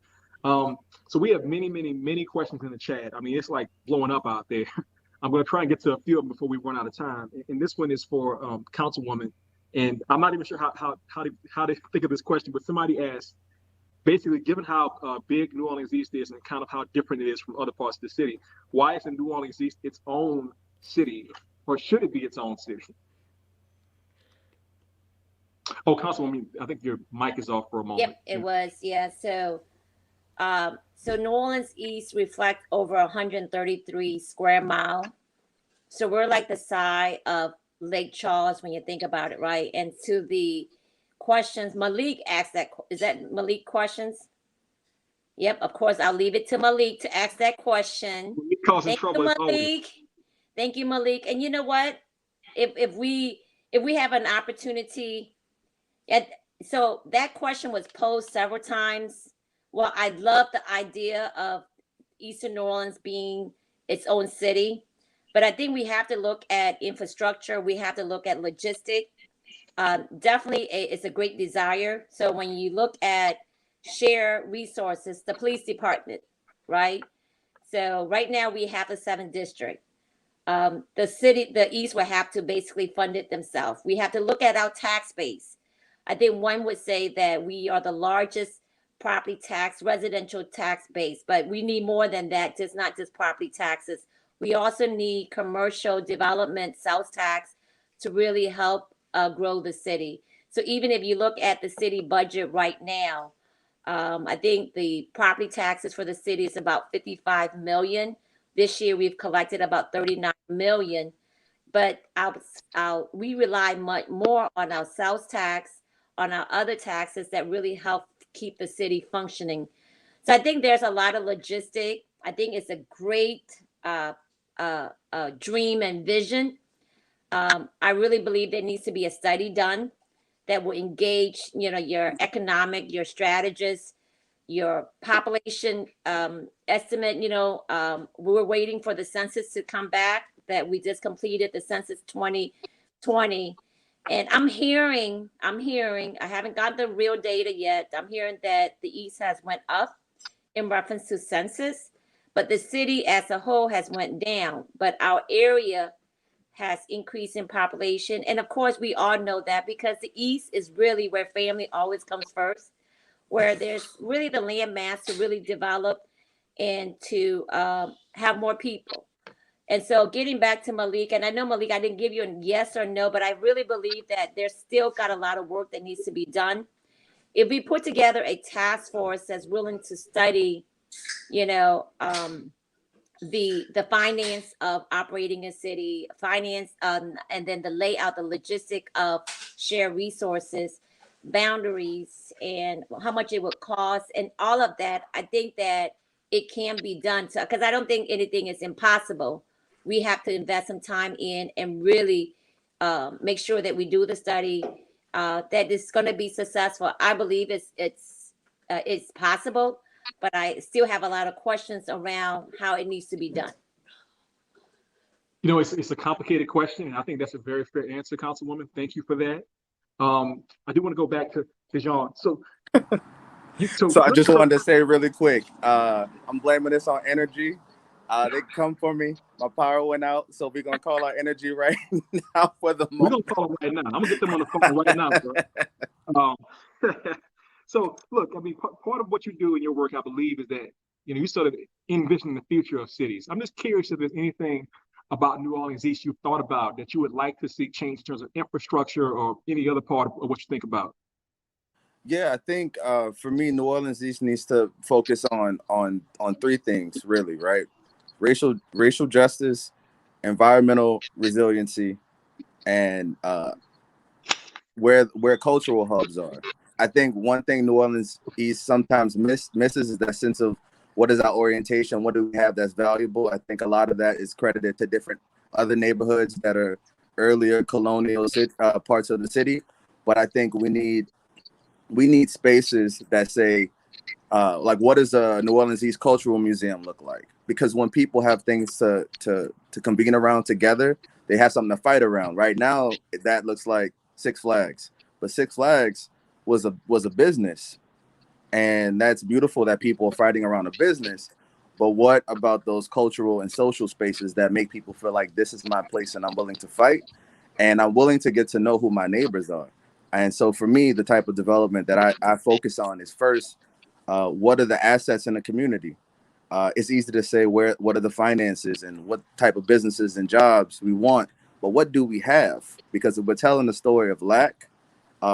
Speaker 2: So we have many, many, many questions in the chat. I mean, it's like blowing up out there. I'm going to try and get to a few of them before we run out of time. And this one is for Councilwoman. And I'm not even sure how to think of this question, but somebody asked, basically, given how big New Orleans East is and kind of how different it is from other parts of the city, why isn't New Orleans East its own city, or should it be its own city? Oh, Councilwoman, I think your mic is off for a moment.
Speaker 3: Yep, it was. Yeah. So New Orleans East reflect over 133 square mile. So we're like the size of Lake Charles when you think about it, right? And to the questions, Malik asked that. Is that Malik questions? Yep, of course. I'll leave it to Malik to ask that question.
Speaker 2: It causing
Speaker 3: Thank
Speaker 2: trouble
Speaker 3: you,
Speaker 2: as always.
Speaker 3: Malik. Thank you, Malik. And you know what? If we have an opportunity, so that question was posed several times. Well, I love the idea of Eastern New Orleans being its own city, but I think we have to look at infrastructure. We have to look at logistics. Definitely, it's a great desire. So when you look at share resources, the police department, right? So right now we have the 7th district. The East will have to basically fund it themselves. We have to look at our tax base. I think one would say that we are the largest property tax, residential tax base, but we need more than that, just not just property taxes. We also need commercial development, sales tax to really help grow the city. So even if you look at the city budget right now, I think the property taxes for the city is about 55 million. This year we've collected about 39 million, but we rely much more on our sales tax, on our other taxes that really help keep the city functioning. So I think there's a lot of logistic. I think it's a great dream and vision. I really believe there needs to be a study done that will engage, your economic, your strategists, your population estimate. We're waiting for the census to come back that we just completed, the census 2020. And I'm hearing, I haven't got the real data yet. I'm hearing that the East has went up in reference to census, but the city as a whole has went down. But our area has increased in population. And of course, we all know that because the East is really where family always comes first, where there's really the land mass to really develop and to have more people. And so getting back to Malik, and I know, Malik, I didn't give you a yes or no, but I really believe that there's still got a lot of work that needs to be done. If we put together a task force that's willing to study, the finance of operating a city, finance, and then the layout, the logistic of shared resources, boundaries, and how much it would cost, and all of that, I think that it can be done. Because I don't think anything is impossible. We have to invest some time in and really make sure that we do the study, that it's going to be successful. I believe it's possible, but I still have a lot of questions around how it needs to be done.
Speaker 2: It's a complicated question, and I think that's a very fair answer, Councilwoman. Thank you for that. I do want to go back to Dasjon. So
Speaker 7: I just wanted to say really quick, I'm blaming this on energy. They come for me. My power went out, so we're gonna call our energy right now for the moment.
Speaker 2: We're gonna call them right now. I'm gonna get them on the phone right now, bro. So look, I mean, part of what you do in your work, I believe, is that you sort of envision the future of cities. I'm just curious if there's anything about New Orleans East you've thought about that you would like to see change in terms of infrastructure or any other part of what you think about.
Speaker 7: Yeah, I think for me, New Orleans East needs to focus on 3 things, really, right? Racial justice, environmental resiliency, and where cultural hubs are. I think one thing New Orleans East sometimes misses is that sense of what is our orientation, what do we have that's valuable. I think a lot of that is credited to different other neighborhoods that are earlier colonial parts of the city. But I think we need spaces that say, like, what does a New Orleans East Cultural Museum look like? Because when people have things to convene around together, they have something to fight around. Right now, that looks like Six Flags, but Six Flags was a business, and that's beautiful that people are fighting around a business. But what about those cultural and social spaces that make people feel like this is my place and I'm willing to fight, and I'm willing to get to know who my neighbors are? And so for me, the type of development that I focus on is first, what are the assets in the community? It's easy to say what are the finances and what type of businesses and jobs we want, but what do we have? Because if we're telling the story of lack,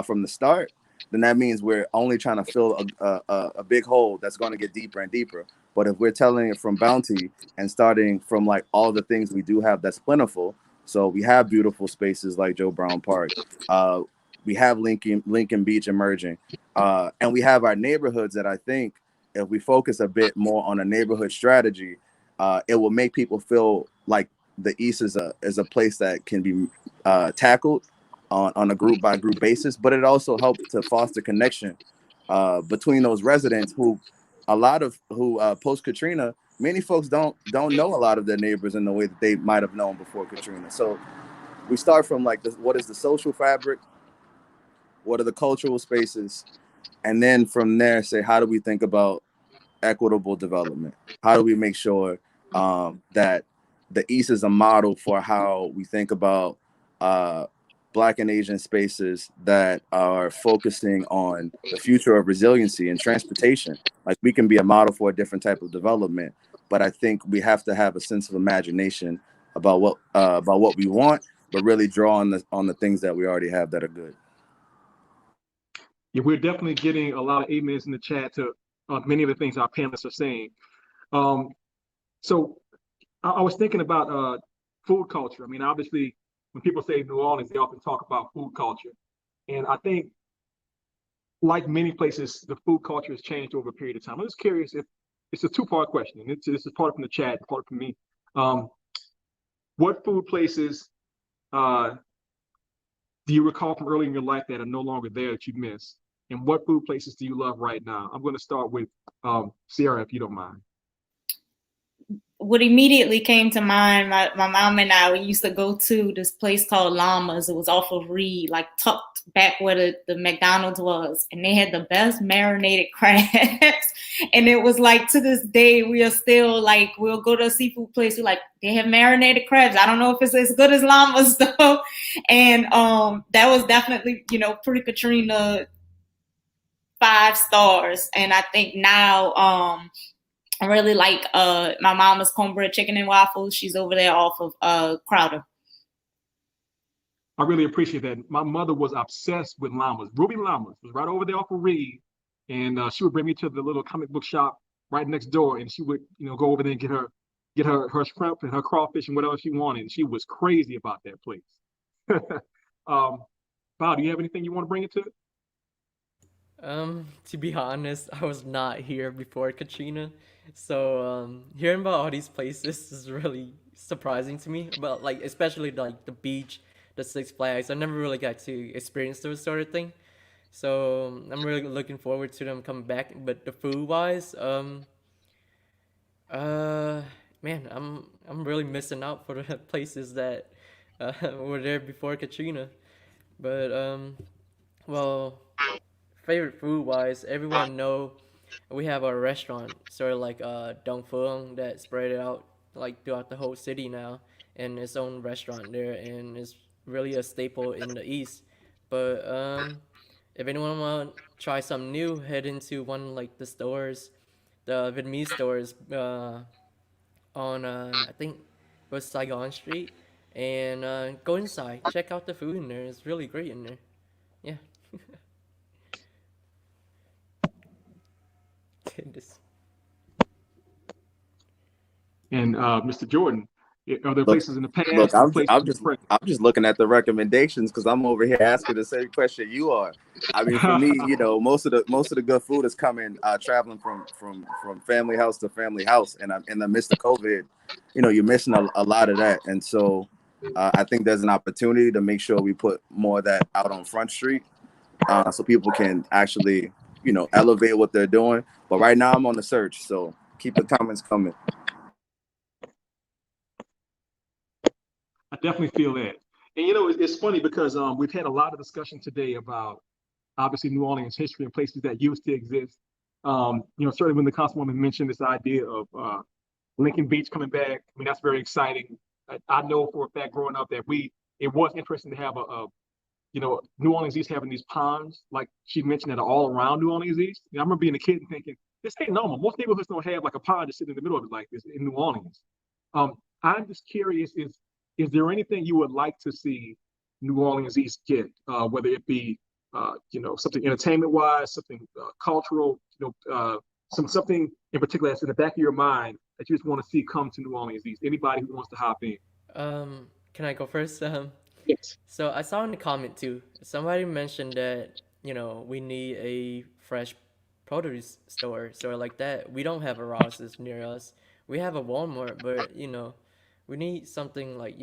Speaker 7: from the start, then that means we're only trying to fill a big hole that's going to get deeper and deeper. But if we're telling it from bounty and starting from like all the things we do have that's plentiful, so we have beautiful spaces like Joe Brown Park, we have Lincoln Beach emerging, and we have our neighborhoods that I think if we focus a bit more on a neighborhood strategy, it will make people feel like the East is a place that can be tackled on a group by group basis, but it also helps to foster connection between those residents who post Katrina, many folks don't know a lot of their neighbors in the way that they might have known before Katrina. So we start from like what is the social fabric, what are the cultural spaces, and then from there say how do we think about equitable development? How do we make sure that the East is a model for how we think about Black and Asian spaces that are focusing on the future of resiliency and transportation? Like we can be a model for a different type of development, but I think we have to have a sense of imagination about what we want, but really draw on the things that we already have that are good.
Speaker 2: Yeah, we're definitely getting a lot of amens in the chat to many of the things our panelists are saying. So I was thinking about food culture. I mean, obviously, when people say New Orleans, they often talk about food culture. And I think, like many places, the food culture has changed over a period of time. I'm just curious if it's a two-part question. And this is part from the chat, part from me. What food places do you recall from early in your life that are no longer there that you miss? And what food places do you love right now? I'm going to start with Cierra, if you don't mind.
Speaker 6: What immediately came to mind, my mom and I, we used to go to this place called Llamas. It was off of Reed, like tucked back where the McDonald's was. And they had the best marinated crabs. And it was like, to this day, we are still like, we'll go to a seafood place. We're like, they have marinated crabs. I don't know if it's as good as Llamas though. And that was definitely, pre-Katrina 5 stars. And I think now, I really like my mama's cornbread chicken and waffles. She's over there off of Crowder.
Speaker 2: I really appreciate that. My mother was obsessed with llamas. Ruby Llamas was right over there off of Reed, and she would bring me to the little comic book shop right next door, and she would, go over there and get her shrimp and her crawfish and whatever she wanted. And she was crazy about that place. Bao, do you have anything you want to bring into it?
Speaker 5: To be honest, I was not here before Katrina, so hearing about all these places is really surprising to me. But like, especially like the beach, the Six Flags, I never really got to experience those sort of thing. So I'm really looking forward to them coming back. But the food wise, man, I'm really missing out for the places that were there before Katrina. But well, favorite food wise, everyone know we have a restaurant sort of like Dong Phuong that spread it out like throughout the whole city now, and its own restaurant there, and it's really a staple in the East. But if anyone want to try something new, head into one like the stores, the Vietnamese stores on I think it was Saigon Street, and go inside, check out the food in there. It's really great in there. Yeah.
Speaker 2: And Mr. Jordan, are there
Speaker 7: Look,
Speaker 2: places in the past?
Speaker 7: Look,
Speaker 2: places
Speaker 7: I'm just looking at the recommendations because I'm over here asking the same question you are. I mean, for me, most of the good food is coming traveling from family house to family house, and I'm in the midst of COVID. You're missing a lot of that, and so I think there's an opportunity to make sure we put more of that out on Front Street, so people can actually elevate what they're doing. But right now, I'm on the search, so keep the comments coming.
Speaker 2: I definitely feel that. And it's funny because we've had a lot of discussion today about obviously New Orleans history and places that used to exist. Certainly when the Councilwoman mentioned this idea of Lincoln Beach coming back, I mean, that's very exciting. I know for a fact growing up that it was interesting to have New Orleans East having these ponds, like she mentioned, that are all around New Orleans East. I remember being a kid and thinking, this ain't normal. Most neighborhoods don't have like a pond just sitting in the middle of it like this in New Orleans. I'm just curious, is there anything you would like to see New Orleans East get, whether it be something entertainment wise, something cultural, something in particular that's in the back of your mind that you just want to see come to New Orleans East? Anybody who wants to hop in?
Speaker 5: Can I go first?
Speaker 2: Yes.
Speaker 5: So I saw in the comment too, somebody mentioned that, we need a fresh produce store like that. We don't have a Ross's near us. We have a Walmart, but we need something like,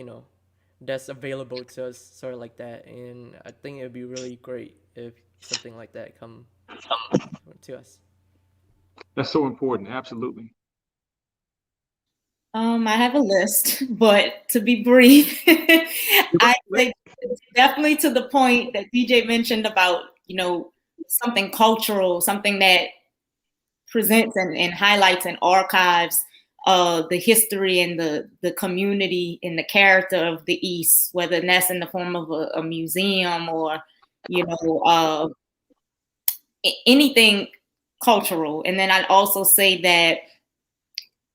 Speaker 5: that's available to us, sort of like that. And I think it'd be really great if something like that come to us.
Speaker 2: That's so important. Absolutely.
Speaker 6: I have a list, but to be brief, I think definitely to the point that DJ mentioned about, something cultural, something that presents and highlights and archives the history and the community and the character of the East, whether that's in the form of a museum or, anything cultural. And then I'd also say that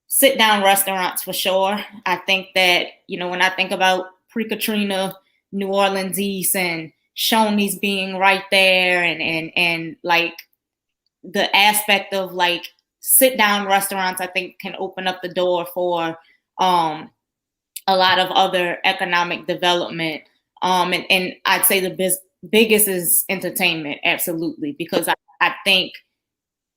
Speaker 6: sit down restaurants for sure. I think that, when I think about pre-Katrina, New Orleans East and Shoney's being right there and like the aspect of like sit down restaurants, I think can open up the door for a lot of other economic development. And I'd say the biggest is entertainment, absolutely, because I think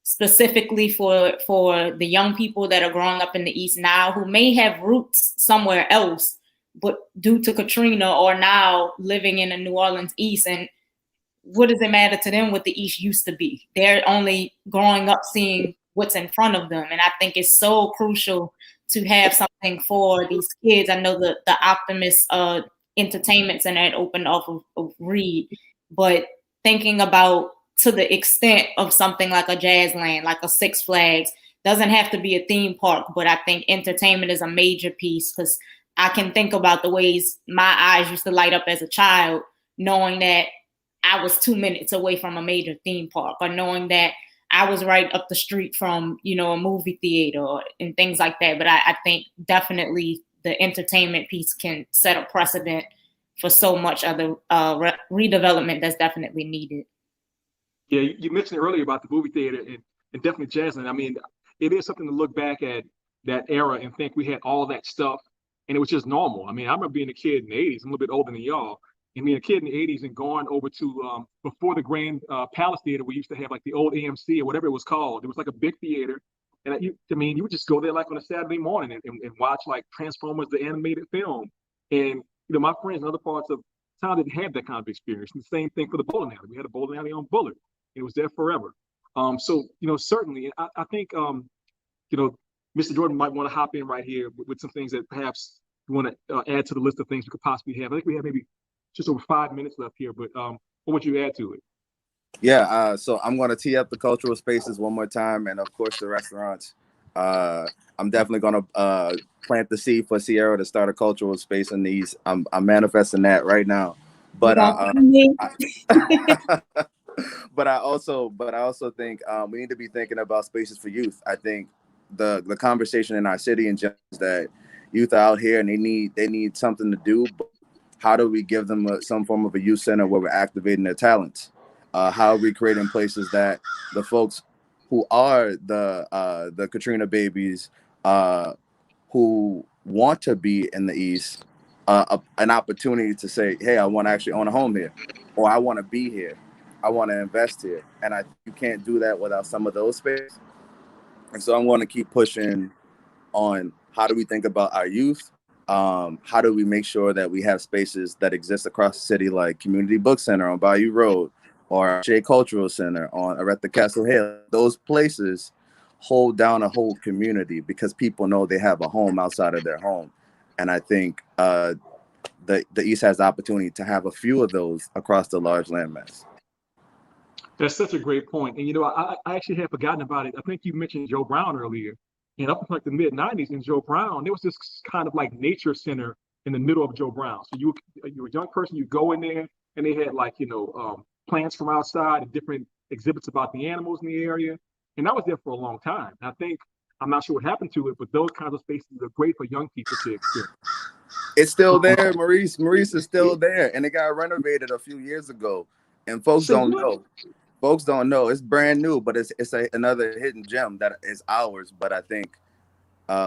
Speaker 6: specifically for the young people that are growing up in the East now who may have roots somewhere else, but due to Katrina or now living in the New Orleans East, and what does it matter to them what the East used to be? They're only growing up seeing what's in front of them. And I think it's so crucial to have something for these kids. I know the Optimist Entertainment Center had opened off of Reed, but thinking about to the extent of something like a Jazzland, like a Six Flags, doesn't have to be a theme park, but I think entertainment is a major piece because I can think about the ways my eyes used to light up as a child, knowing that I was 2 minutes away from a major theme park, or knowing that I was right up the street from, a movie theater and things like that. But I think definitely the entertainment piece can set a precedent for so much other redevelopment that's definitely needed.
Speaker 2: Yeah, you mentioned earlier about the movie theater and definitely Jazzland. I mean, it is something to look back at that era and think we had all that stuff and it was just normal. I mean, I remember being a kid in the 80s, I'm a little bit older than y'all, and being a kid in the 80s and going over to, before the Grand Palace Theater, we used to have like the old AMC or whatever it was called. It was like a big theater. And you would just go there like on a Saturday morning and watch like Transformers, the animated film. And, my friends in other parts of town didn't have that kind of experience. And the same thing for the bowling alley. We had a bowling alley on Bullard. It was there forever. So, certainly, I think, Mr. Jordan might want to hop in right here with some things that perhaps you want to add to the list of things we could possibly have. I think we have maybe just over 5 minutes left here, but what would you add to it?
Speaker 7: Yeah, so I'm going to tee up the cultural spaces one more time, and of course the restaurants. I'm definitely going to plant the seed for Cierra to start a cultural space in the East. I'm manifesting that right now. But but I also think we need to be thinking about spaces for youth. I think the conversation in our city in general is that youth are out here and they need something to do. But how do we give them some form of a youth center where we're activating their talents? How are we creating places that the folks who are the Katrina babies who want to be in the East an opportunity to say, hey, I want to actually own a home here, or I want to be here, I want to invest here. And you can't do that without some of those spaces. And so I'm going to keep pushing on how do we think about our youth? How do we make sure that we have spaces that exist across the city, like Community Book Center on Bayou Road or Shea Cultural Center at the Castle Hill? Those places hold down a whole community because people know they have a home outside of their home. And I think the East has the opportunity to have a few of those across the large landmass.
Speaker 2: That's such a great point. And, I actually had forgotten about it. I think you mentioned Joe Brown earlier. And up in like the mid 90s in Joe Brown, there was this kind of like nature center in the middle of Joe Brown. So you were a young person, you go in there and they had like, plants from outside and different exhibits about the animals in the area. And I was there for a long time. And I think, I'm not sure what happened to it, but those kinds of spaces are great for young people to experience.
Speaker 7: It's still there, Maurice. Maurice is still there. And it got renovated a few years ago. And folks
Speaker 2: So
Speaker 7: don't
Speaker 2: what?
Speaker 7: know. Folks don't know. It's brand new, but it's another hidden gem that is ours. But I think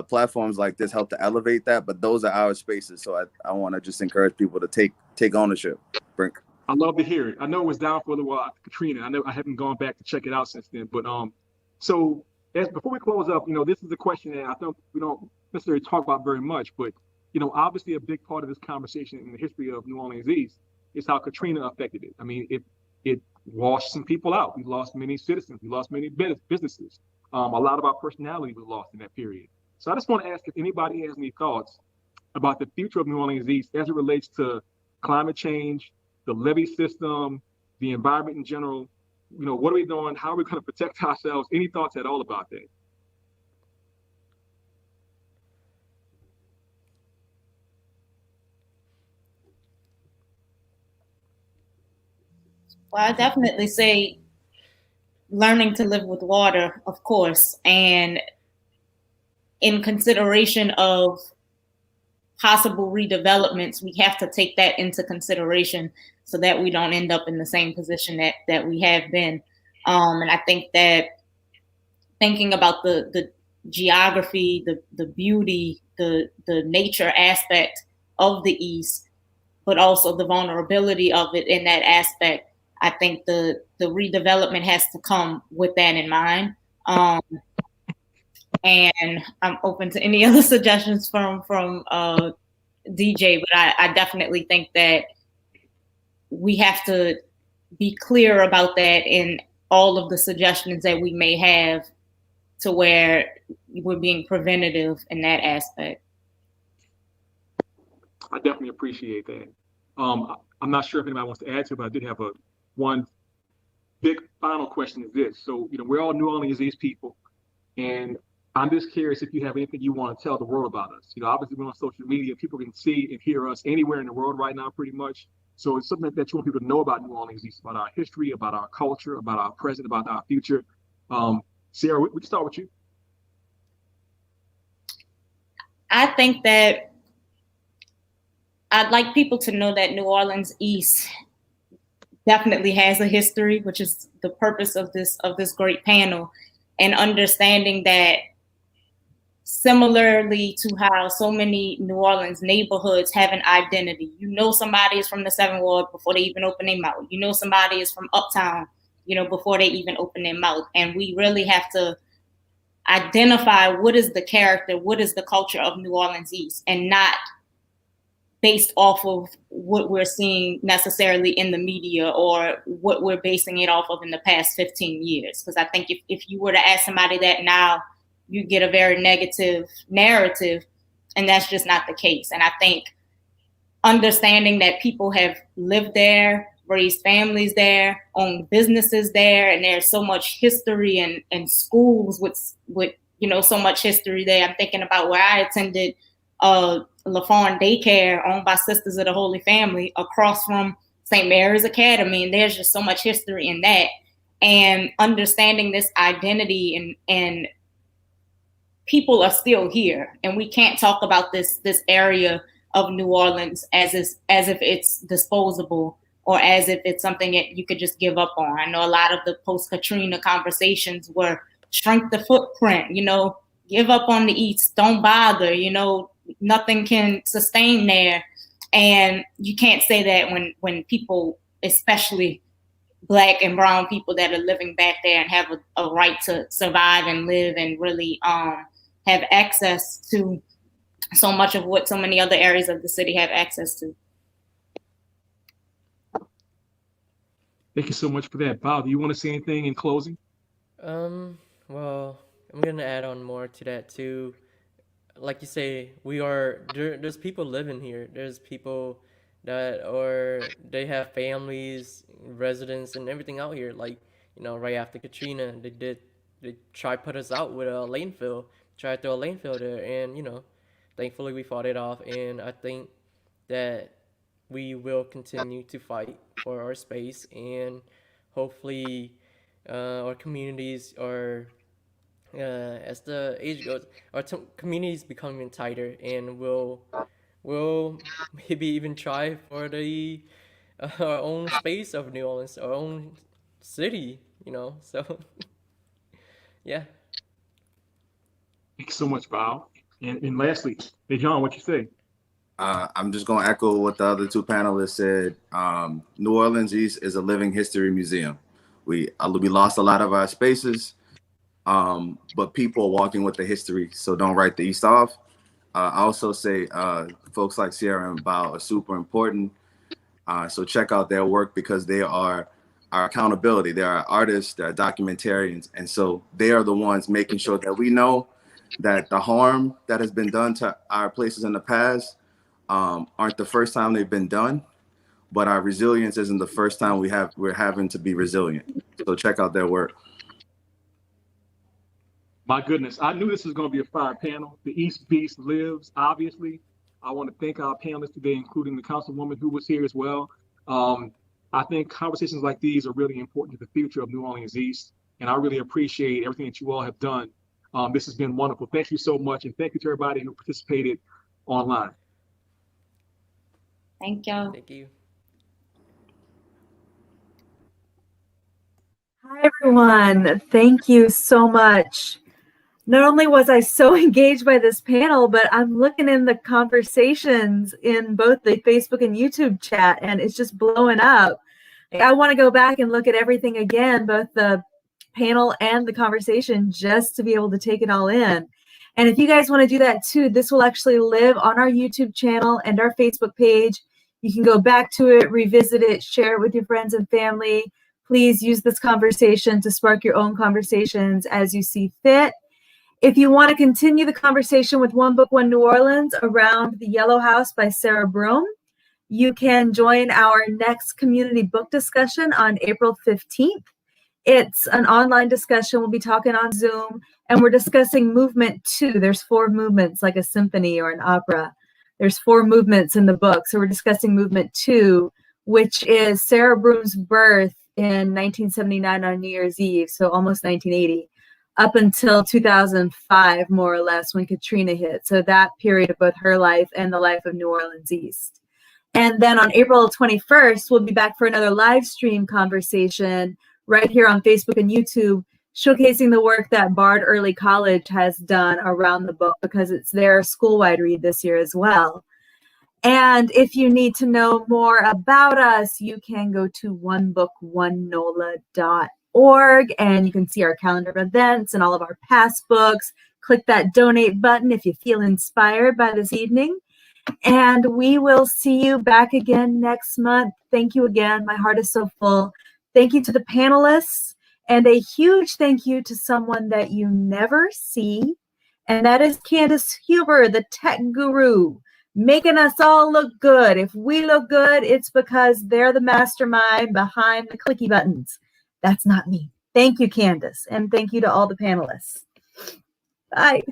Speaker 7: platforms like this help to elevate that. But those are our spaces. So I want to just encourage people to take ownership. Brink.
Speaker 2: I love to hear it. I know it was down for a little while after Katrina. I know I haven't gone back to check it out since then. But so as before we close up, this is a question that I think we don't necessarily talk about very much, but obviously a big part of this conversation in the history of New Orleans East is how Katrina affected it. I mean, it washed some people out. We lost many citizens. We lost many businesses. A lot of our personality was lost in that period. So I just want to ask if anybody has any thoughts about the future of New Orleans East as it relates to climate change, the levee system, the environment in general. What are we doing? How are we going to protect ourselves? Any thoughts at all about that?
Speaker 6: Well, I definitely say learning to live with water, of course, and in consideration of possible redevelopments, we have to take that into consideration so that we don't end up in the same position that we have been. And I think that thinking about the geography, the beauty, the nature aspect of the East, but also the vulnerability of it in that aspect, I think the redevelopment has to come with that in mind. And I'm open to any other suggestions from DJ, but I definitely think that we have to be clear about that in all of the suggestions that we may have, to where we're being preventative in that aspect.
Speaker 2: I definitely appreciate that. I'm not sure if anybody wants to add to it, but I did have one big final question is this. So, we're all New Orleans East people, and I'm just curious if you have anything you want to tell the world about us. Obviously we're on social media. People can see and hear us anywhere in the world right now, pretty much. So it's something that you want people to know about New Orleans East, about our history, about our culture, about our present, about our future. Cierra, we can start with you.
Speaker 6: I think that I'd like people to know that New Orleans East definitely has a history, which is the purpose of this great panel, and understanding that similarly to how so many New Orleans neighborhoods have an identity. Somebody is from the 7th Ward before they even open their mouth. Somebody is from Uptown, before they even open their mouth. And we really have to identify what is the character, what is the culture of New Orleans East, and not based off of what we're seeing necessarily in the media or what we're basing it off of in the past 15 years. Because I think if you were to ask somebody that now, you get a very negative narrative, and that's just not the case. And I think understanding that people have lived there, raised families there, owned businesses there, and there's so much history and schools with so much history there. I'm thinking about where I attended LaFawn Daycare, owned by Sisters of the Holy Family, across from St. Mary's Academy, and there's just so much history in that. And understanding this identity and people are still here, and we can't talk about this area of New Orleans as if it's disposable or as if it's something that you could just give up on. I know a lot of the post-Katrina conversations were shrink the footprint, give up on the East, don't bother, nothing can sustain there. And you can't say that when people, especially Black and brown people that are living back there and have a right to survive and live and really have access to so much of what so many other areas of the city have access to.
Speaker 2: Thank you so much for that. Bao, do you want to say anything in closing?
Speaker 5: Well, I'm gonna add on more to that too. Like you say, there's people living here. There's people they have families, residents, and everything out here. Like, right after Katrina, they tried to put us out with a landfill, tried to throw a landfill there, and thankfully we fought it off. And I think that we will continue to fight for our space, and hopefully our communities are, as the age goes, our communities becoming tighter, and we'll maybe even try for the our own space of New Orleans, our own city, you know. So yeah.
Speaker 2: Thanks so much, Bao. And lastly, hey John, what you say?
Speaker 7: I'm just going to echo what the other two panelists said. New Orleans East is a living history museum. We lost a lot of our spaces, but people are walking with the history, so don't write the East off. I also say folks like Cierra and Bao are super important. So check out their work because they are our accountability. They are artists, they're documentarians. And so they are the ones making sure that we know that the harm that has been done to our places in the past aren't the first time they've been done, but our resilience isn't the first time we're having to be resilient. So check out their work.
Speaker 2: My goodness, I knew this was going to be a fire panel. The East Beast lives, obviously. I want to thank our panelists today, including the councilwoman who was here as well. I think conversations like these are really important to the future of New Orleans East, and I really appreciate everything that you all have done. This has been wonderful. Thank you so much, and thank you to everybody who participated online.
Speaker 6: Thank y'all.
Speaker 5: Thank you.
Speaker 1: Hi, everyone. Thank you so much. Not only was I so engaged by this panel, but I'm looking in the conversations in both the Facebook and YouTube chat, and it's just blowing up. I want to go back and look at everything again, both the panel and the conversation, just to be able to take it all in. And if you guys want to do that too, this will actually live on our YouTube channel and our Facebook page. You can go back to it, revisit it, share it with your friends and family. Please use this conversation to spark your own conversations as you see fit. If you want to continue the conversation with One Book, One New Orleans around the Yellow House by Sarah Broom, you can join our next community book discussion on April 15th. It's an online discussion. We'll be talking on Zoom, and we're discussing movement 2. There's 4 movements, like a symphony or an opera. There's 4 movements in the book. So we're discussing movement 2, which is Sarah Broom's birth in 1979 on New Year's Eve, so almost 1980. Up until 2005, more or less, when Katrina hit. So that period of both her life and the life of New Orleans East. And then on April 21st, we'll be back for another live stream conversation right here on Facebook and YouTube, showcasing the work that Bard Early College has done around the book, because it's their school-wide read this year as well. And if you need to know more about us, you can go to onebookonenola.org. And you can see our calendar of events and all of our past books. Click that donate button if you feel inspired by this evening. And we will see you back again next month. Thank you again. My heart is so full. Thank you to the panelists, and a huge thank you to someone that you never see, and that is Candace Huber, the tech guru, making us all look good. If we look good, it's because they're the mastermind behind the clicky buttons. That's not me. Thank you, Candace. And thank you to all the panelists. Bye.